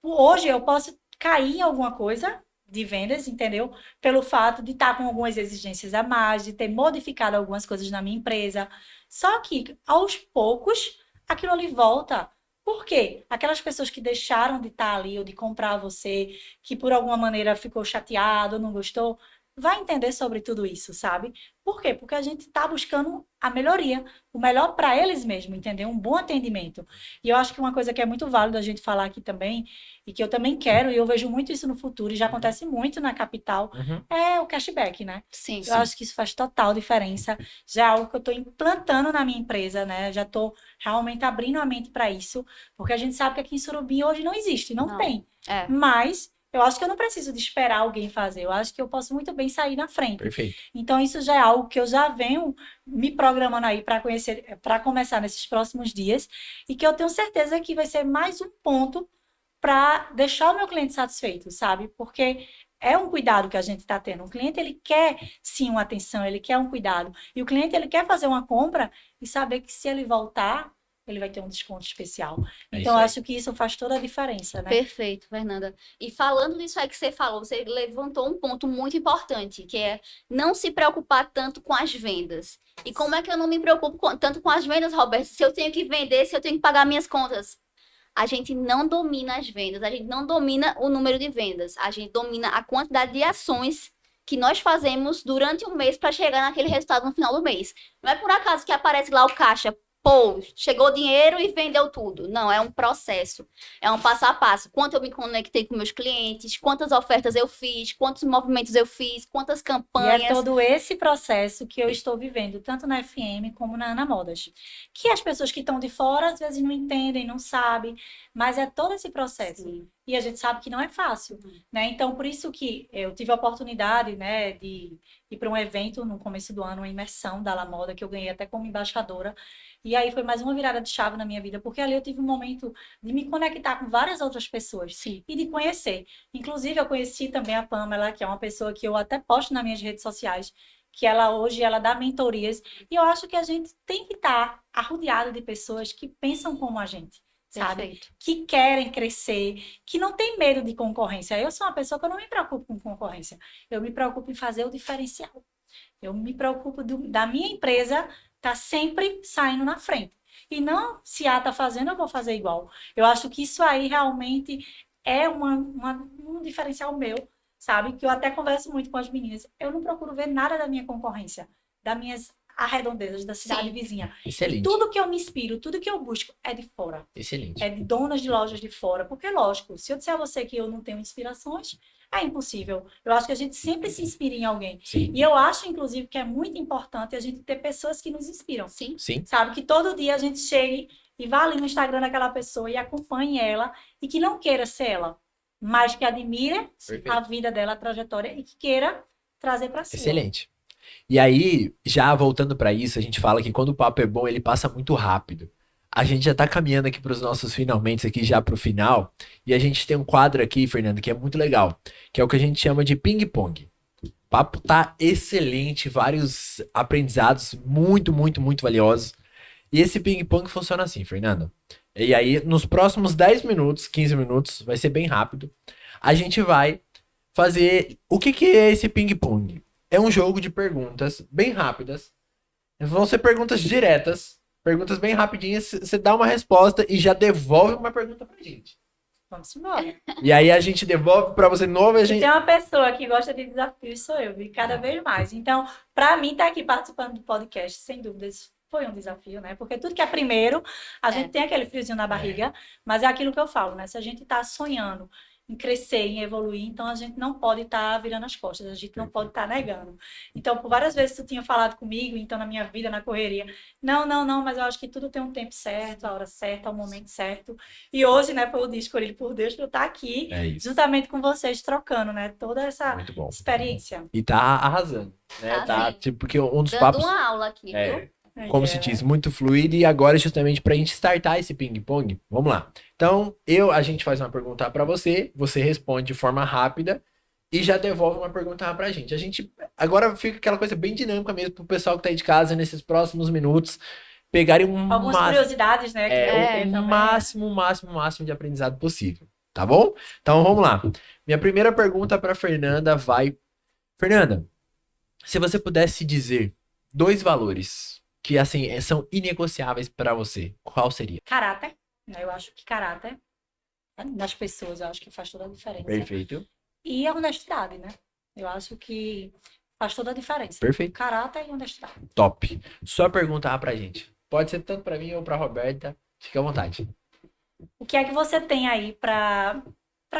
Hoje eu posso cair em alguma coisa de vendas, entendeu? Pelo fato de estar com algumas exigências a mais, de ter modificado algumas coisas na minha empresa. Só que, aos poucos, aquilo ali volta. Por quê? Aquelas pessoas que deixaram de estar ali ou de comprar você, que por alguma maneira ficou chateado, não gostou, vai entender sobre tudo isso, sabe? Por quê? Porque a gente está buscando a melhoria, o melhor para eles mesmos, entendeu? Um bom atendimento. E eu acho que uma coisa que é muito válida a gente falar aqui também, e que eu também quero, e eu vejo muito isso no futuro, e já acontece muito na capital,
Uhum.
é o cashback, né?
Sim.
Eu acho que isso faz total diferença. Já é algo que eu estou implantando na minha empresa, né? Já estou realmente abrindo a mente para isso, porque a gente sabe que aqui em Surubim hoje não existe, não
Não.
tem.
É.
Mas eu acho que eu não preciso de esperar alguém fazer, eu acho que eu posso muito bem sair na frente.
Perfeito.
Então, isso já é algo que eu já venho me programando aí para conhecer, para começar nesses próximos dias, e que eu tenho certeza que vai ser mais um ponto para deixar o meu cliente satisfeito, sabe? Porque é um cuidado que a gente está tendo. O cliente, ele quer sim uma atenção, ele quer um cuidado. E o cliente, ele quer fazer uma compra e saber que se ele voltar, ele vai ter um desconto especial.
É
Então,
isso
eu
aí.
acho que isso faz toda a diferença, né?
Perfeito, Fernanda. E falando disso aí que você falou, você levantou um ponto muito importante, que é não se preocupar tanto com as vendas. E como é que eu não me preocupo tanto com as vendas, Roberto? Se eu tenho que vender, se eu tenho que pagar minhas contas. A gente não domina as vendas, a gente não domina o número de vendas, a gente domina a quantidade de ações que nós fazemos durante um mês para chegar naquele resultado no final do mês. Não é por acaso que aparece lá o caixa, pô, chegou o dinheiro e vendeu tudo. Não, é um processo, é um passo a passo. Quanto eu me conectei com meus clientes, quantas ofertas eu fiz, quantos movimentos eu fiz, quantas
E é
campanhas.
todo esse processo que eu estou vivendo, tanto na FM como na Ana Modas. Que as pessoas que estão de fora, às vezes, não entendem, não sabem, mas é todo esse processo.
Sim.
E a gente sabe que não é fácil, né? Então, por isso que eu tive a oportunidade, né, de ir para um evento no começo do ano, uma imersão da La Moda, que eu ganhei até como embaixadora. E aí foi mais uma virada de chave na minha vida, porque ali eu tive um momento de me conectar com várias outras pessoas
Sim.
e de conhecer. Inclusive, eu conheci também a Pamela, que é uma pessoa que eu até posto nas minhas redes sociais, que ela hoje ela dá mentorias. E eu acho que a gente tem que estar arrodeado de pessoas que pensam como a gente, sabe?
Perfeito.
Que querem crescer, que não tem medo de concorrência. Eu sou uma pessoa que eu não me preocupo com concorrência. Eu me preocupo em fazer o diferencial. Eu me preocupo da minha empresa estar sempre saindo na frente. E não se A está fazendo, eu vou fazer igual. Eu acho que isso aí realmente é um diferencial meu, sabe? Que eu até converso muito com as meninas. Eu não procuro ver nada da minha concorrência, das minhas arredondezas, da cidade
Sim.
vizinha. E
Excelente.
tudo que eu me inspiro, tudo que eu busco é de fora.
Excelente.
É de donas de lojas de fora. Porque, lógico, se eu disser a você que eu não tenho inspirações, é impossível. Eu acho que a gente sempre se inspira em alguém.
Sim.
E eu acho, inclusive, que é muito importante a gente ter pessoas que nos inspiram.
Sim.
Sim.
Sabe? Que todo dia a gente chegue e vá ali no Instagram daquela pessoa e acompanhe ela e que não queira ser ela, mas que admire
Perfeito.
a vida dela, a trajetória e que queira trazer para si.
Excelente. E aí, já voltando pra isso, a gente fala que quando o papo é bom, ele passa muito rápido. A gente já tá caminhando aqui pros nossos finalmente aqui já pro final, e a gente tem um quadro aqui, Fernando, que é muito legal, que é o que a gente chama de ping-pong. O papo tá excelente, vários aprendizados muito, muito, muito valiosos. E esse ping-pong funciona assim, Fernando. E aí, nos próximos 10 minutos, 15 minutos, vai ser bem rápido, a gente vai fazer... O que que é esse ping-pong? É um jogo de perguntas bem rápidas. Vão ser perguntas diretas, perguntas bem rapidinhas. Você dá uma resposta e já devolve uma pergunta pra gente.
Vamos embora.
E aí a gente devolve pra você de novo e a
Se
gente...
tem uma pessoa que gosta de desafios, sou eu, e cada vez mais. Então, para mim, estar aqui participando do podcast, sem dúvidas, foi um desafio, né? Porque tudo que é primeiro, a gente tem aquele friozinho na barriga, mas é aquilo que eu falo, né? Se a gente está sonhando em crescer, em evoluir, então a gente não pode estar virando as costas, a gente não pode estar negando. Então, por várias vezes tu tinha falado comigo, então na minha vida, na correria, não, mas eu acho que tudo tem um tempo certo, a hora certa, o momento certo. E hoje, né, foi o dia escolhido por Deus para eu estar aqui,
É isso.
juntamente com vocês, trocando, né, toda essa
Muito bom.
experiência.
E tá arrasando, né?
Tá
Tá,
sim.
tipo, porque um dos
Dando
papos...
uma aula aqui,
É,
viu?
como se diz, muito fluido. E agora, justamente pra gente startar esse ping-pong, vamos lá. Então, a gente faz uma pergunta pra você, você responde de forma rápida e já devolve uma pergunta pra gente. A gente, agora fica aquela coisa bem dinâmica mesmo pro pessoal que tá aí de casa, nesses próximos minutos, pegarem
Algumas curiosidades, né, que deve ter
o
também, né?
máximo de aprendizado possível, tá bom? Então, vamos lá. Minha primeira pergunta pra Fernanda vai... Fernanda, se você pudesse dizer 2 valores que, assim, são inegociáveis pra você, qual seria?
Caráter, né? Eu acho que caráter das pessoas, eu acho que faz toda a diferença.
Perfeito.
E a honestidade, né? Eu acho que faz toda a diferença.
Perfeito.
Caráter e honestidade.
Top. Só perguntar pra gente. Pode ser tanto pra mim ou pra Roberta. Fique à vontade.
O que é que você tem aí para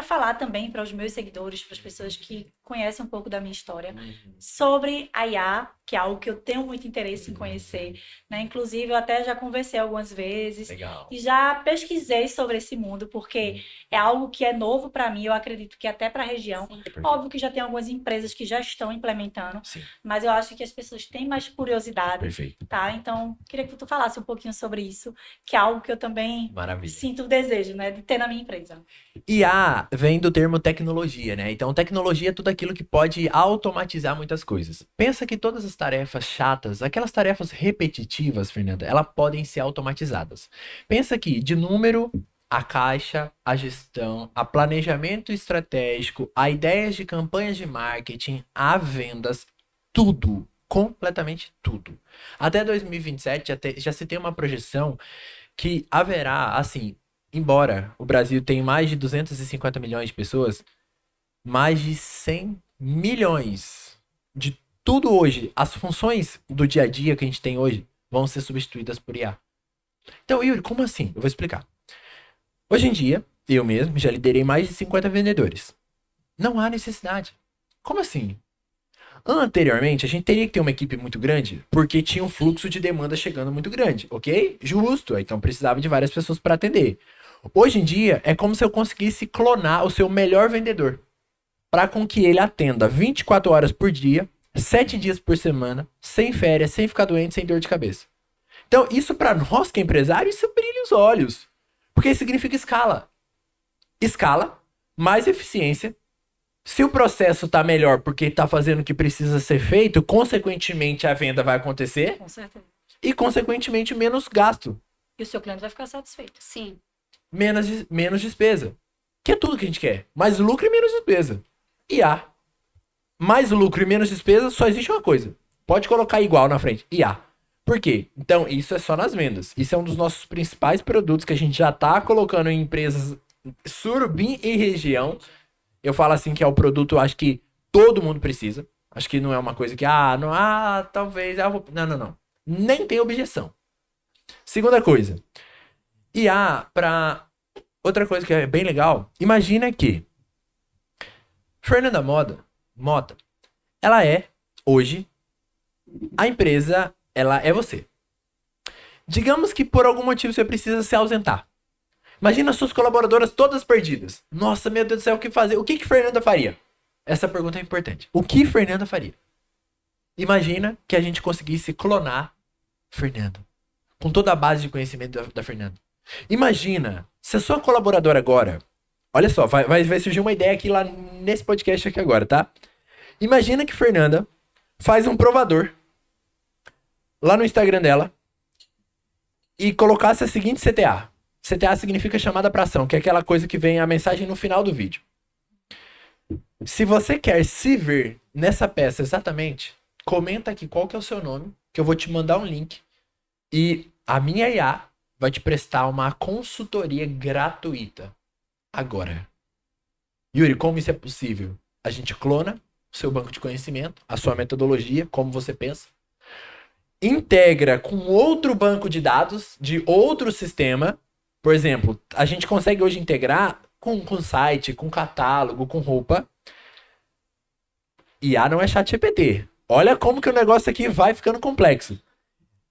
falar também para os meus seguidores, para as pessoas que conhecem um pouco da minha história, sobre a IA, que é algo que eu tenho muito interesse em conhecer, né? Inclusive, eu até já conversei algumas vezes
Legal.
e já pesquisei sobre esse mundo, porque é algo que é novo para mim, eu acredito que até para a região.
Sim.
Óbvio que já tem algumas empresas que já estão implementando,
Sim,
mas eu acho que as pessoas têm mais curiosidade,
perfeito.
tá? Então, queria que tu falasse um pouquinho sobre isso, que é algo que eu também
Maravilha.
sinto o desejo, né, de ter na minha empresa.
IA vem do termo tecnologia, né? Então, tecnologia é tudo aquilo que pode automatizar muitas coisas. Pensa que todas as tarefas chatas, aquelas tarefas repetitivas, Fernanda, elas podem ser automatizadas. Pensa que de número, a caixa, a gestão, a planejamento estratégico, a ideias de campanhas de marketing, a vendas, tudo, completamente tudo. Até 2027 já se tem uma projeção que haverá, assim, embora o Brasil tenha mais de 250 milhões de pessoas, mais de 100 milhões de tudo hoje, as funções do dia a dia que a gente tem hoje vão ser substituídas por IA. Então, Yuri, como assim? Eu vou explicar. Hoje em dia, eu mesmo já liderei mais de 50 vendedores. Não há necessidade. Como assim? Anteriormente, a gente teria que ter uma equipe muito grande, porque tinha um fluxo de demanda chegando muito grande, ok? Justo, então precisava de várias pessoas para atender. Hoje em dia, é como se eu conseguisse clonar o seu melhor vendedor, para com que ele atenda 24 horas por dia, 7 dias por semana, sem férias, sem ficar doente, sem dor de cabeça. Então, isso para nós que é empresário, isso brilha os olhos, porque significa escala. Escala, mais eficiência. Se o processo tá melhor porque tá fazendo o que precisa ser feito, consequentemente a venda vai acontecer
Com certeza.
e consequentemente menos gasto,
E o seu cliente vai ficar satisfeito.
Sim.
menos despesa. Que é tudo que a gente quer. Mais lucro e menos despesa. IA. Mais lucro e menos despesa, só existe uma coisa. Pode colocar igual na frente. IA. Por quê? Então, isso é só nas vendas. Isso é um dos nossos principais produtos que a gente já tá colocando em empresas Surubim e região. Eu falo assim que é o produto, acho que todo mundo precisa. Acho que não é uma coisa que, talvez, Não. Nem tem objeção. Segunda coisa. IA pra... Outra coisa que é bem legal. Imagina que Fernanda Mota, ela é, hoje, a empresa, ela é você. Digamos que por algum motivo você precisa se ausentar. Imagina suas colaboradoras todas perdidas. Nossa, meu Deus do céu, o que fazer? O que Fernanda faria? Essa pergunta é importante. O que Fernanda faria? Imagina que a gente conseguisse clonar Fernanda. Com toda a base de conhecimento da Fernanda. Imagina se a sua colaboradora agora... Olha só, vai surgir uma ideia aqui lá nesse podcast aqui agora, tá? Imagina que Fernanda faz um provador lá no Instagram dela e colocasse a seguinte CTA. CTA significa chamada para ação, que é aquela coisa que vem a mensagem no final do vídeo. Se você quer se ver nessa peça exatamente, comenta aqui qual que é o seu nome, que eu vou te mandar um link. E a minha IA vai te prestar uma consultoria gratuita. agora. Yuri, como isso é possível? A gente clona o seu banco de conhecimento, a sua metodologia, como você pensa, integra com outro banco de dados de outro sistema. Por exemplo, a gente consegue hoje integrar com site, com catálogo, com roupa. IA não é ChatGPT. Olha como que o negócio aqui vai ficando complexo.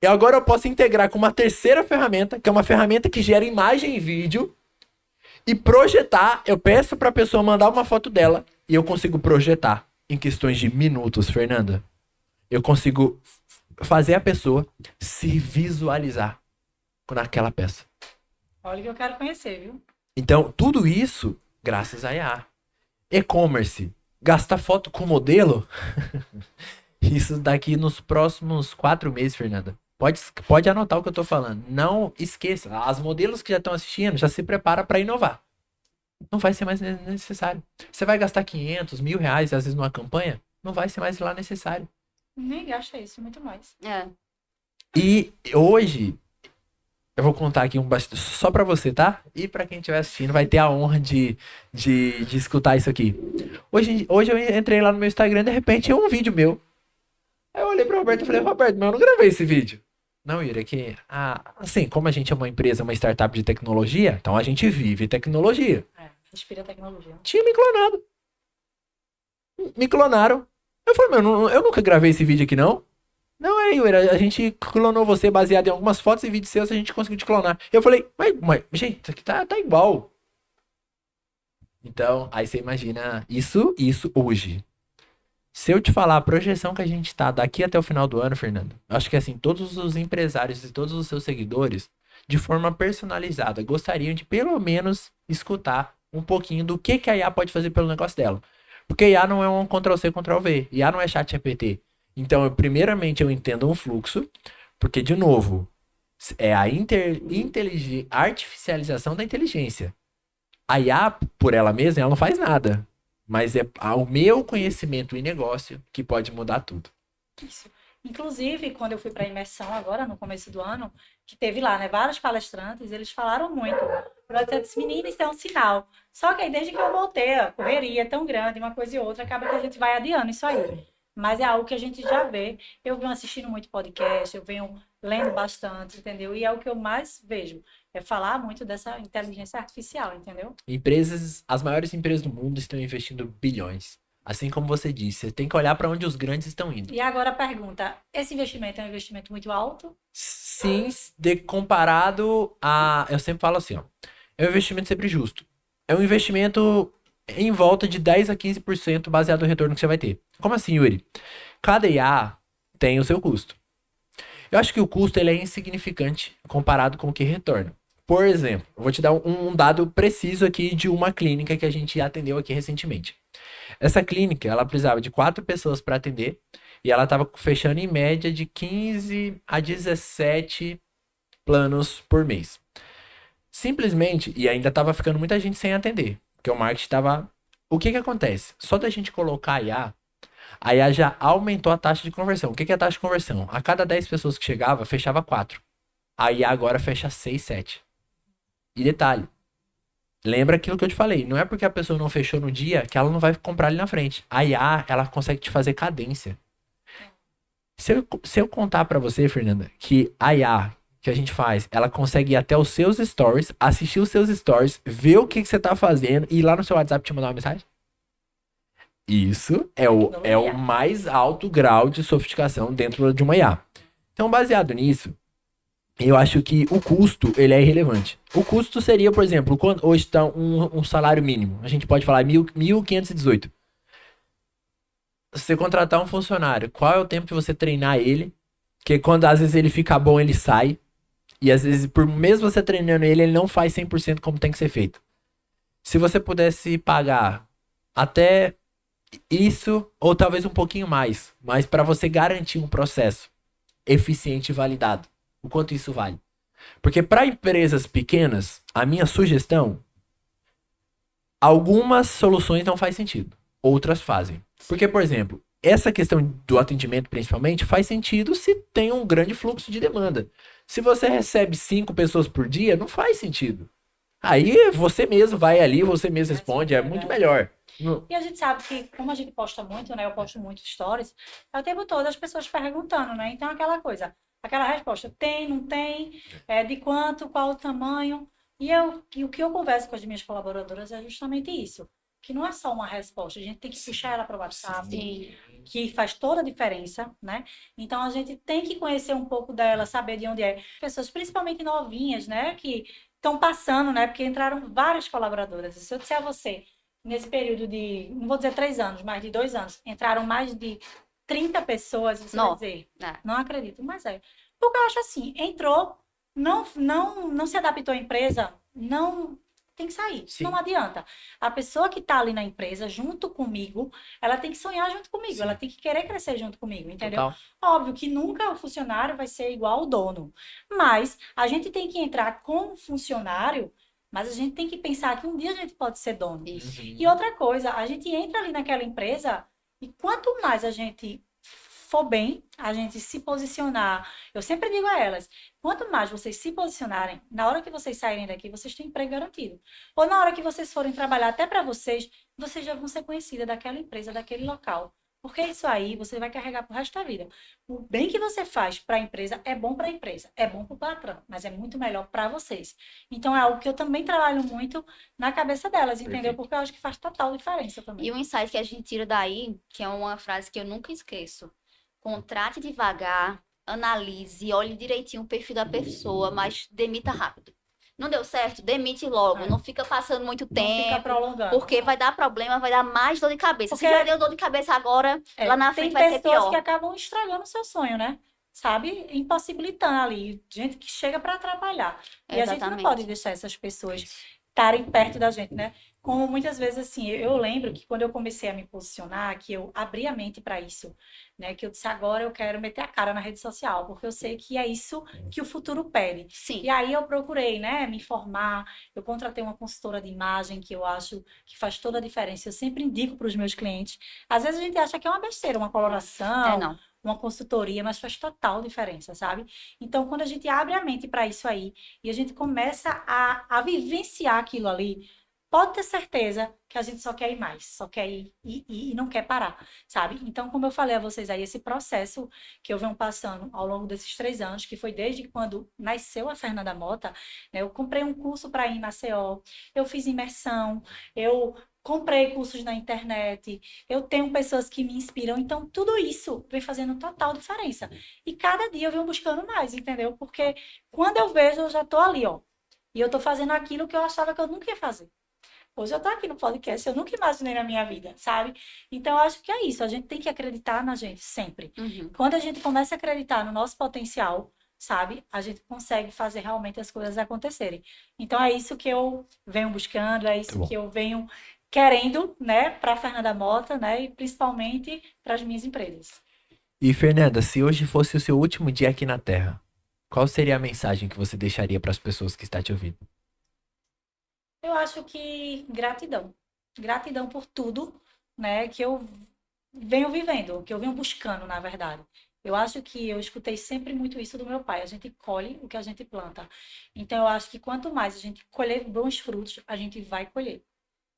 E agora eu posso integrar com uma terceira ferramenta, que é uma ferramenta que gera imagem e vídeo, e projetar. Eu peço para a pessoa mandar uma foto dela e eu consigo projetar em questões de minutos, Fernanda. Eu consigo fazer a pessoa se visualizar naquela peça.
Olha que eu quero conhecer, viu?
Então, tudo isso graças a IA. E-commerce. Gastar foto com modelo? Isso daqui nos próximos 4 meses, Fernanda. Pode anotar o que eu tô falando. Não esqueça. As modelos que já estão assistindo, já se prepara para inovar. Não vai ser mais necessário. Você vai gastar 500, R$ 1.000, às vezes, numa campanha? Não vai ser mais lá necessário.
Nem gasta isso, muito mais.
É.
E hoje, eu vou contar aqui um bastidor só pra você, tá? E pra quem estiver assistindo, vai ter a honra de escutar isso aqui. Hoje eu entrei lá no meu Instagram, de repente, é um vídeo meu. Aí eu olhei pro Roberto e falei, Roberto, mas eu não gravei esse vídeo. Não, Yuri, é que, assim, como a gente é uma empresa, uma startup de tecnologia, então a gente vive tecnologia.
Respira tecnologia.
Tinha me clonado. Me clonaram. Eu falei, eu nunca gravei esse vídeo aqui, não. Não, Yuri, a gente clonou você baseado em algumas fotos e vídeos seus, a gente conseguiu te clonar. Eu falei, mas gente, isso aqui tá igual. Então, aí você imagina isso hoje. Se eu te falar a projeção que a gente tá daqui até o final do ano, Fernando, acho que assim, todos os empresários e todos os seus seguidores, de forma personalizada, gostariam de pelo menos escutar um pouquinho do que a IA pode fazer pelo negócio dela. Porque IA não é um Ctrl-C, Ctrl-V. IA não é ChatGPT. Então, primeiramente, eu entendo um fluxo, porque, de novo, é a artificialização da inteligência. A IA, por ela mesma, ela não faz nada. Mas é o meu conhecimento e negócio que pode mudar tudo.
Isso. Inclusive, quando eu fui para a imersão agora, no começo do ano, que teve lá, né, vários palestrantes, eles falaram muito. Eu até disse, menina, isso é um sinal. Só que aí, desde que eu voltei, a correria tão grande, uma coisa e outra, acaba que a gente vai adiando isso aí. Mas é algo que a gente já vê. Eu venho assistindo muito podcast, eu venho lendo bastante, entendeu? E é o que eu mais vejo. É falar muito dessa inteligência artificial, entendeu?
As maiores empresas do mundo estão investindo bilhões. Assim como você disse, você tem que olhar para onde os grandes estão indo.
E agora a pergunta, esse investimento é um investimento muito alto?
Sim, comparado a... Eu sempre falo assim, ó. É um investimento sempre justo. É um investimento em volta de 10 a 15% baseado no retorno que você vai ter. Como assim, Yuri? Cada IA tem o seu custo. Eu acho que o custo ele é insignificante comparado com o que retorna. Por exemplo, eu vou te dar um dado preciso aqui de uma clínica que a gente atendeu aqui recentemente. Essa clínica, ela precisava de 4 pessoas para atender e ela estava fechando em média de 15 a 17 planos por mês. Simplesmente, e ainda estava ficando muita gente sem atender, porque o marketing estava... O que acontece? Só da gente colocar a IA já aumentou a taxa de conversão. O que é a taxa de conversão? A cada 10 pessoas que chegava, fechava 4. A IA agora fecha 6, 7. E detalhe, lembra aquilo que eu te falei, não é porque a pessoa não fechou no dia que ela não vai comprar ali na frente. A IA, ela consegue te fazer cadência. Se eu contar pra você, Fernanda, que a IA que a gente faz, ela consegue ir até os seus stories, assistir os seus stories, ver o que você tá fazendo e ir lá no seu WhatsApp te mandar uma mensagem? Isso é o mais alto grau de sofisticação dentro de uma IA. Então, baseado nisso, eu acho que o custo, ele é irrelevante. O custo seria, por exemplo, quando hoje está um salário mínimo. A gente pode falar 1.518. Você contratar um funcionário, qual é o tempo que você treinar ele? Porque quando às vezes ele fica bom, ele sai. E às vezes, por mesmo você treinando ele não faz 100% como tem que ser feito. Se você pudesse pagar até isso, ou talvez um pouquinho mais, mas para você garantir um processo eficiente e validado, o quanto isso vale? Porque para empresas pequenas, a minha sugestão, algumas soluções não faz sentido, outras fazem. Porque, por exemplo, essa questão do atendimento principalmente faz sentido se tem um grande fluxo de demanda. Se você recebe 5 pessoas por dia, não faz sentido. Aí você mesmo vai ali, você mesmo responde, é muito melhor.
E a gente sabe que, como a gente posta muito, né? Eu posto muito stories, é o tempo todo as pessoas perguntando, né? Então, aquela coisa, aquela resposta, tem, não tem, de quanto, qual o tamanho. E o que eu converso com as minhas colaboradoras é justamente isso. Que não é só uma resposta, a gente tem que puxar ela para o WhatsApp,
Sim.
que faz toda a diferença, né? Então, a gente tem que conhecer um pouco dela, saber de onde é. Pessoas, principalmente novinhas, né? Que estão passando, né? Porque entraram várias colaboradoras. E se eu disser a você nesse período de, não vou dizer 3 anos, mas de 2 anos, entraram mais de 30 pessoas, você vai
Não.
dizer,
É.
não acredito, mas é. Porque eu acho assim, entrou, não se adaptou à empresa, não tem que sair,
Sim.
não adianta. A pessoa que está ali na empresa, junto comigo, ela tem que sonhar junto comigo,
Sim.
ela tem que querer crescer junto comigo, entendeu?
Total.
Óbvio que nunca o funcionário vai ser igual ao dono, mas a gente tem que entrar como funcionário, mas a gente tem que pensar que um dia a gente pode ser dono.
Isso.
E outra coisa, a gente entra ali naquela empresa e quanto mais a gente for bem, a gente se posicionar. Eu sempre digo a elas, quanto mais vocês se posicionarem, na hora que vocês saírem daqui, vocês têm emprego garantido. Ou na hora que vocês forem trabalhar até para vocês, vocês já vão ser conhecidas daquela empresa, daquele local. Porque isso aí você vai carregar pro resto da vida. O bem que você faz para a empresa é bom para a empresa, é bom para o patrão, mas é muito melhor para vocês. Então é algo que eu também trabalho muito na cabeça delas, entendeu?
Perfeito.
Porque eu acho que faz total diferença também.
E um insight que a gente tira daí, que é uma frase que eu nunca esqueço. Contrate devagar, analise, olhe direitinho o perfil da pessoa, mas demita rápido. Não deu certo? Demite logo.
É.
Não fica passando muito
Não fica
tempo.
prolongando.
Porque vai dar problema, vai dar mais dor de cabeça. Se
Porque-
já deu dor de cabeça agora, lá na frente vai
tem
ser
pessoas
pior.
que acabam estragando o seu sonho, né? Sabe? Impossibilitando ali. Gente que chega para atrapalhar. E a gente não
Exatamente.
pode deixar essas pessoas estarem perto da gente, né? Como muitas vezes, assim, eu lembro que quando eu comecei a me posicionar, que eu abri a mente para isso, né? Que eu disse, agora eu quero meter a cara na rede social, porque eu sei que é isso que o futuro pede.
Sim.
E aí eu procurei, né, me informar, eu contratei uma consultora de imagem, que eu acho que faz toda a diferença. Eu sempre indico para os meus clientes. Às vezes a gente acha que é uma besteira, uma coloração,
Não.
uma consultoria, mas faz total diferença, sabe? Então, quando a gente abre a mente para isso aí e a gente começa a vivenciar aquilo ali, pode ter certeza que a gente só quer ir mais, só quer ir e não quer parar, sabe? Então, como eu falei a vocês aí, esse processo que eu venho passando ao longo desses 3 anos, que foi desde quando nasceu a Fernanda Mota, né? Eu comprei um curso para ir em Maceió, eu fiz imersão, eu comprei cursos na internet, eu tenho pessoas que me inspiram, então tudo isso vem fazendo total diferença. E cada dia eu venho buscando mais, entendeu? Porque quando eu vejo, eu já tô ali, ó. E eu tô fazendo aquilo que eu achava que eu nunca ia fazer. Hoje eu tô aqui no podcast, eu nunca imaginei na minha vida, sabe? Então eu acho que é isso, a gente tem que acreditar na gente sempre.
Uhum.
Quando a gente começa a acreditar no nosso potencial, sabe? A gente consegue fazer realmente as coisas acontecerem. Então é isso que eu venho buscando, é isso
Muito bom.
que eu venho querendo, né, para Fernanda Mota, né, e principalmente para as minhas empresas.
E Fernanda, se hoje fosse o seu último dia aqui na Terra, qual seria a mensagem que você deixaria para as pessoas que estão te ouvindo?
Eu acho que gratidão. Gratidão por tudo, né, que eu venho vivendo, que eu venho buscando, na verdade. Eu acho que eu escutei sempre muito isso do meu pai. A gente colhe o que a gente planta. Então, eu acho que quanto mais a gente colher bons frutos, a gente vai colher.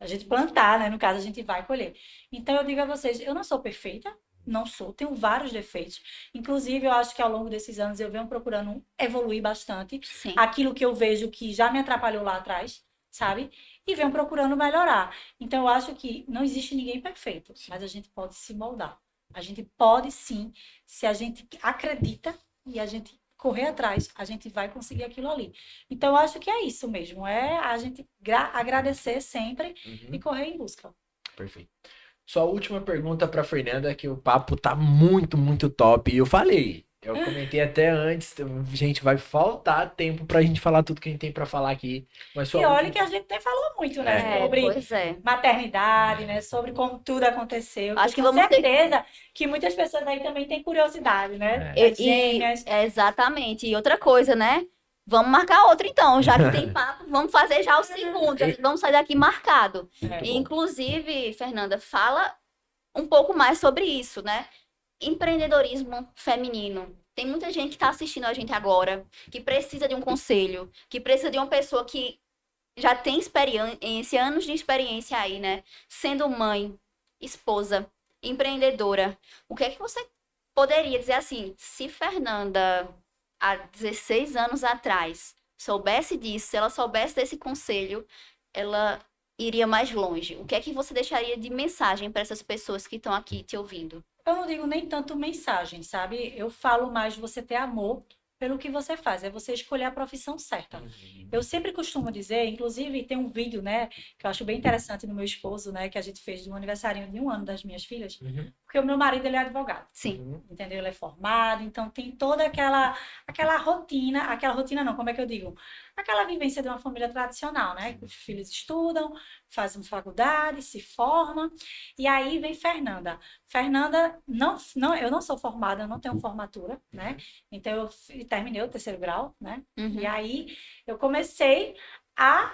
A gente plantar, né? No caso, a gente vai colher. Então, eu digo a vocês, eu não sou perfeita, não sou, tenho vários defeitos. Inclusive, eu acho que ao longo desses anos eu venho procurando evoluir bastante.
Sim.
Aquilo que eu vejo que já me atrapalhou lá atrás, sabe? E venho procurando melhorar. Então, eu acho que não existe ninguém perfeito, mas a gente pode se moldar. A gente pode sim, se a gente acredita e a gente correr atrás, a gente vai conseguir aquilo ali. Então, eu acho que é isso mesmo, é a gente agradecer sempre e correr em busca.
Perfeito. Só última pergunta para Fernanda, que o papo tá muito, muito top. E eu falei, eu comentei até antes, gente, vai faltar tempo pra gente falar tudo que a gente tem pra falar aqui. Mas só
E olha que a gente nem falou muito, né? Sobre
Pois é.
maternidade, né? Sobre como tudo aconteceu.
Acho que
Eu tenho
vamos ter-
certeza que muitas pessoas aí também têm curiosidade, né?
É.
As gêmeas.
Exatamente. E outra coisa, né? Vamos marcar outra então, já que tem papo, vamos fazer já o segundo, vamos sair daqui marcado.
É.
E, inclusive, Fernanda, fala um pouco mais sobre isso, né? Empreendedorismo feminino. Tem muita gente que está assistindo a gente agora, que precisa de um conselho, que precisa de uma pessoa que já tem experiência, anos de experiência aí, né? Sendo mãe, esposa, empreendedora. O que é que você poderia dizer assim, se Fernanda, há 16 anos atrás, soubesse disso, se ela soubesse desse conselho, ela iria mais longe. O que é que você deixaria de mensagem para essas pessoas que estão aqui te ouvindo?
Eu não digo nem tanto mensagem, sabe? Eu falo mais de você ter amor pelo que você faz, é você escolher a profissão certa. Eu sempre costumo dizer, inclusive tem um vídeo, né, que eu acho bem interessante do meu esposo, né, que a gente fez no aniversário de 1 ano das minhas filhas,
Uhum.
porque o meu marido, ele é advogado.
Sim.
Entendeu? Ele é formado, então tem toda aquela rotina, aquela rotina não, como é que eu digo? Aquela vivência de uma família tradicional, né? Que os filhos estudam, fazem faculdade, se formam, e aí vem Fernanda. Fernanda, eu não sou formada, eu não tenho formatura, né? Então eu terminei o terceiro grau, né?
Uhum.
E aí eu comecei a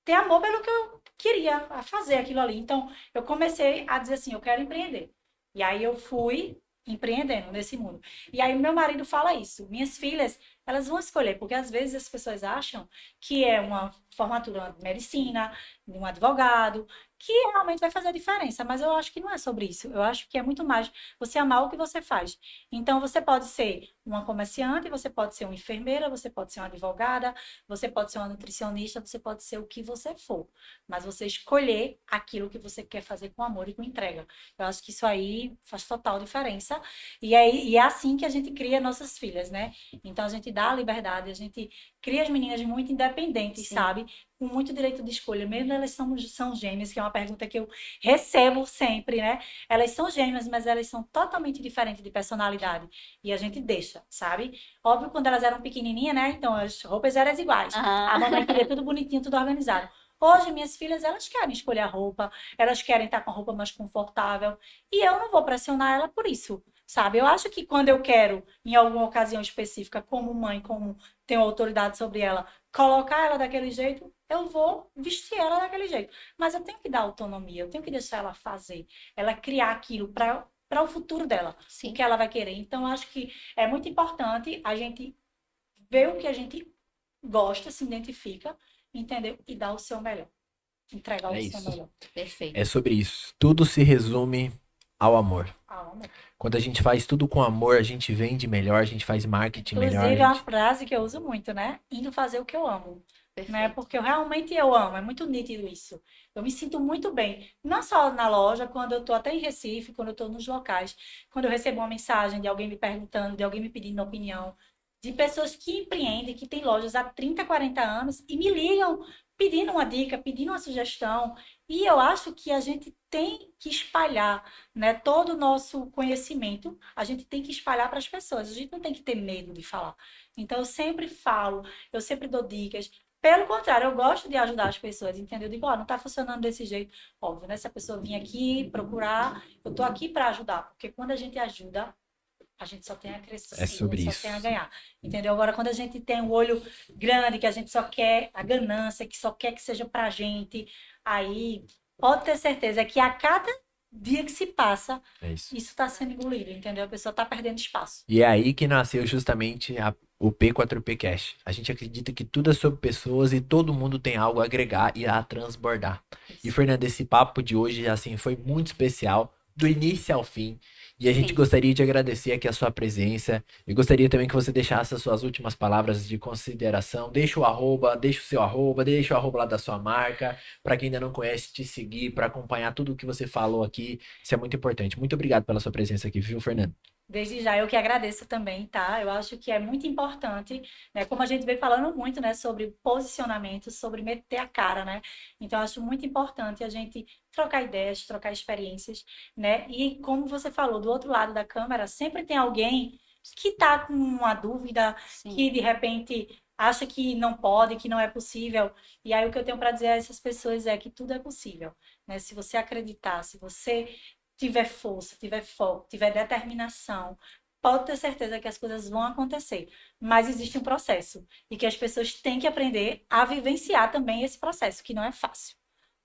ter amor pelo que eu queria, a fazer aquilo ali. Então eu comecei a dizer assim, eu quero empreender. E aí eu fui empreendendo nesse mundo. E aí meu marido fala isso. Minhas filhas, elas vão escolher, porque às vezes as pessoas acham que é uma formatura de medicina, de um advogado, que realmente vai fazer a diferença, mas eu acho que não é sobre isso. Eu acho que é muito mais você amar o que você faz. Então você pode ser uma comerciante, você pode ser uma enfermeira, você pode ser uma advogada, você pode ser uma nutricionista, você pode ser o que você for, mas você escolher aquilo que você quer fazer com amor e com entrega. Eu acho que isso aí faz total diferença. E é assim que a gente cria nossas filhas, né? Então a gente dá a liberdade, a gente cria as meninas muito independentes,
Sim.
sabe? Com muito direito de escolha, mesmo elas são gêmeas, que é uma pergunta que eu recebo sempre, né? Elas são gêmeas, mas elas são totalmente diferentes de personalidade. E a gente deixa, sabe? Óbvio, quando elas eram pequenininhas, né? Então as roupas eram iguais. A
Aham.
mamãe queria tudo bonitinho, tudo organizado. Hoje, minhas filhas, elas querem escolher a roupa, elas querem estar com a roupa mais confortável. E eu não vou pressionar ela por isso, sabe? Eu acho que quando eu quero, em alguma ocasião específica, como mãe, como tenho autoridade sobre ela, colocar ela daquele jeito, eu vou vestir ela daquele jeito. Mas eu tenho que dar autonomia, eu tenho que deixar ela fazer, ela criar aquilo para o futuro dela, o
Sim.
que ela vai querer. Então, eu acho que é muito importante a gente ver o que a gente gosta, se identifica, entendeu? E dar o seu melhor. Entregar
É
o seu
isso.
melhor.
Perfeito.
É sobre isso. Tudo se resume ao amor.
Ah, amor.
Quando a gente faz tudo com amor, a gente vende melhor, a gente faz marketing melhor,
Inclusive, é uma
gente.
frase que eu uso muito, né? Indo fazer o que eu amo. Né?
Perfeito.
Porque eu realmente eu amo, é muito nítido isso. Eu me sinto muito bem, não só na loja, quando eu tô até em Recife, quando eu tô nos locais, quando eu recebo uma mensagem de alguém me perguntando, de alguém me pedindo opinião, de pessoas que empreendem, que têm lojas há 30, 40 anos e me ligam pedindo uma dica, pedindo uma sugestão. E eu acho que a gente tem que espalhar, né, todo o nosso conhecimento, a gente tem que espalhar para as pessoas. A gente não tem que ter medo de falar. Então eu sempre falo, eu sempre dou dicas. Pelo contrário, eu gosto de ajudar as pessoas, entendeu? Eu digo, ó, não tá funcionando desse jeito. Óbvio, né? Se a pessoa vir aqui procurar, eu tô aqui para ajudar, porque quando a gente ajuda, a gente só tem a crescer,
É sobre
só
isso.
tem a ganhar. Entendeu? Agora, quando a gente tem o olho grande, que a gente só quer a ganância, que só quer que seja pra gente, aí pode ter certeza que a cada dia que se passa,
É isso.
isso está sendo engolido, entendeu? A pessoa está perdendo espaço.
E é aí que nasceu justamente o P4P Cash. A gente acredita que tudo é sobre pessoas e todo mundo tem algo a agregar e a transbordar. E, Fernanda, esse papo de hoje, assim, foi muito especial, do início ao fim. E a gente
Sim.
gostaria de agradecer aqui a sua presença. E gostaria também que você deixasse as suas últimas palavras de consideração. Deixa o arroba, deixa o seu arroba, deixa o arroba lá da sua marca, para quem ainda não conhece, te seguir, para acompanhar tudo o que você falou aqui. Isso é muito importante. Muito obrigado pela sua presença aqui, viu, Fernanda?
Desde já eu que agradeço também, tá? Eu acho que é muito importante, né? Como a gente vem falando muito, né, sobre posicionamento, sobre meter a cara, né? Então eu acho muito importante a gente trocar ideias, trocar experiências, né? E como você falou, do outro lado da câmera, sempre tem alguém que tá com uma dúvida,
Sim.
que de repente acha que não pode, que não é possível. E aí o que eu tenho para dizer a essas pessoas é que tudo é possível, né? Se você acreditar, se você tiver força, tiver foco, tiver determinação, pode ter certeza que as coisas vão acontecer. Mas existe um processo e que as pessoas têm que aprender a vivenciar também esse processo, que não é fácil.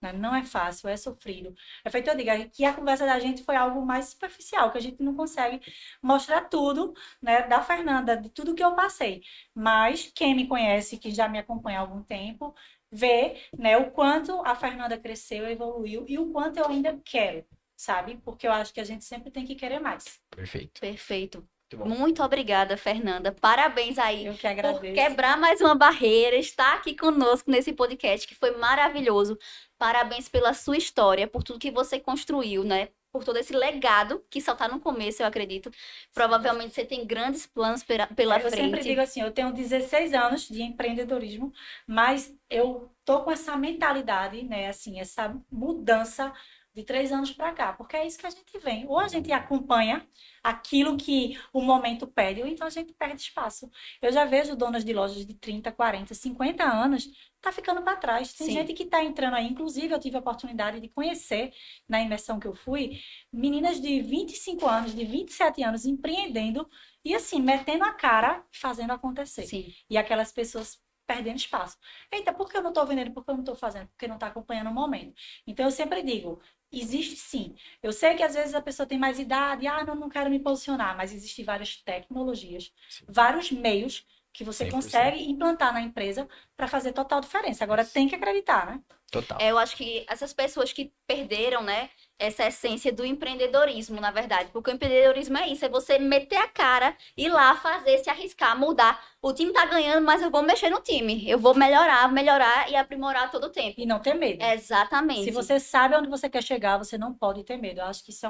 Né? Não é fácil, é sofrido. É feito eu digo, que a conversa da gente foi algo mais superficial, que a gente não consegue mostrar tudo, né, da Fernanda, de tudo que eu passei. Mas quem me conhece, que já me acompanha há algum tempo, ver, né, o quanto a Fernanda cresceu, evoluiu e o quanto eu ainda quero, sabe? Porque eu acho que a gente sempre tem que querer mais.
Perfeito.
Perfeito.
Muito bom.
Muito obrigada, Fernanda. Parabéns aí
Eu que
por
agradeço.
quebrar mais uma barreira, estar aqui conosco nesse podcast que foi maravilhoso. Parabéns pela sua história, por tudo que você construiu, né? Por todo esse legado que só tá no começo, eu acredito. Provavelmente você tem grandes planos pela
Eu sempre
frente.
digo assim, eu tenho 16 anos de empreendedorismo, mas eu tô com essa mentalidade, né, assim, essa mudança de 3 anos para cá, porque é isso que a gente vem. Ou a gente acompanha aquilo que o momento pede, ou então a gente perde espaço. Eu já vejo donas de lojas de 30, 40, 50 anos tá ficando para trás. Tem
Sim.
gente que tá entrando aí, inclusive eu tive a oportunidade de conhecer na imersão que eu fui, meninas de 25 anos, de 27 anos empreendendo e assim, metendo a cara, fazendo acontecer.
Sim.
E aquelas pessoas perdendo espaço. Eita, por que eu não estou vendendo? Por que eu não estou fazendo? Porque não está acompanhando o momento. Então, eu sempre digo, existe sim. Eu sei que às vezes a pessoa tem mais idade, não quero me posicionar, mas existem várias tecnologias,
Sim.
vários meios que você
100%.
consegue implantar na empresa para fazer total diferença. Agora, tem que acreditar, né?
Total.
Eu acho que essas pessoas que perderam, né, essa essência do empreendedorismo, na verdade. Porque o empreendedorismo é isso, é você meter a cara, ir lá, fazer, se arriscar, mudar. O time tá ganhando, mas eu vou mexer no time. Eu vou melhorar e aprimorar todo o tempo.
E não ter medo.
Exatamente.
Se você sabe onde você quer chegar, você não pode ter medo. Eu acho que isso é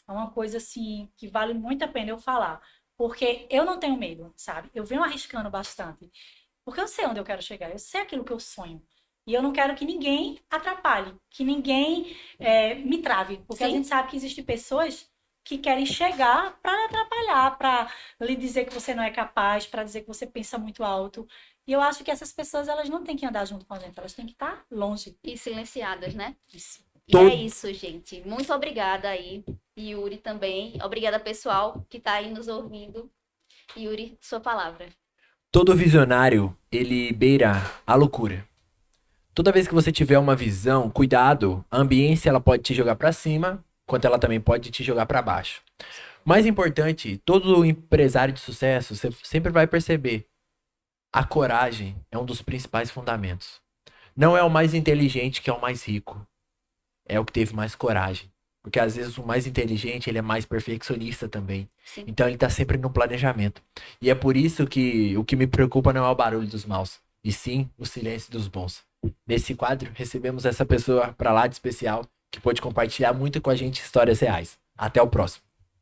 uma coisa, assim, que vale muito a pena eu falar. Porque eu não tenho medo, sabe? Eu venho arriscando bastante. Porque eu sei onde eu quero chegar, eu sei aquilo que eu sonho. E eu não quero que ninguém atrapalhe, que ninguém me trave. Porque a
Sim.
gente sabe que existem pessoas que querem chegar para lhe atrapalhar, para lhe dizer que você não é capaz, para dizer que você pensa muito alto. E eu acho que essas pessoas, elas não têm que andar junto com a gente, elas têm que estar longe.
E silenciadas, né?
Isso.
E
Todo-
é isso, gente. Muito obrigada aí. Yuri também. Obrigada, pessoal, que tá aí nos ouvindo. Yuri, sua palavra.
Todo visionário, ele beira a loucura. Toda vez que você tiver uma visão, cuidado, a ambiência ela pode te jogar pra cima, quanto ela também pode te jogar pra baixo. Mais importante, todo empresário de sucesso, você sempre vai perceber, a coragem é um dos principais fundamentos. Não é o mais inteligente que é o mais rico, é o que teve mais coragem. Porque às vezes o mais inteligente, ele é mais perfeccionista também.
Sim.
Então ele tá sempre no planejamento. E é por isso que o que me preocupa não é o barulho dos maus, e sim o silêncio dos bons. Nesse quadro, recebemos essa pessoa pra lá de especial, que pôde compartilhar muito com a gente histórias reais. Até o próximo.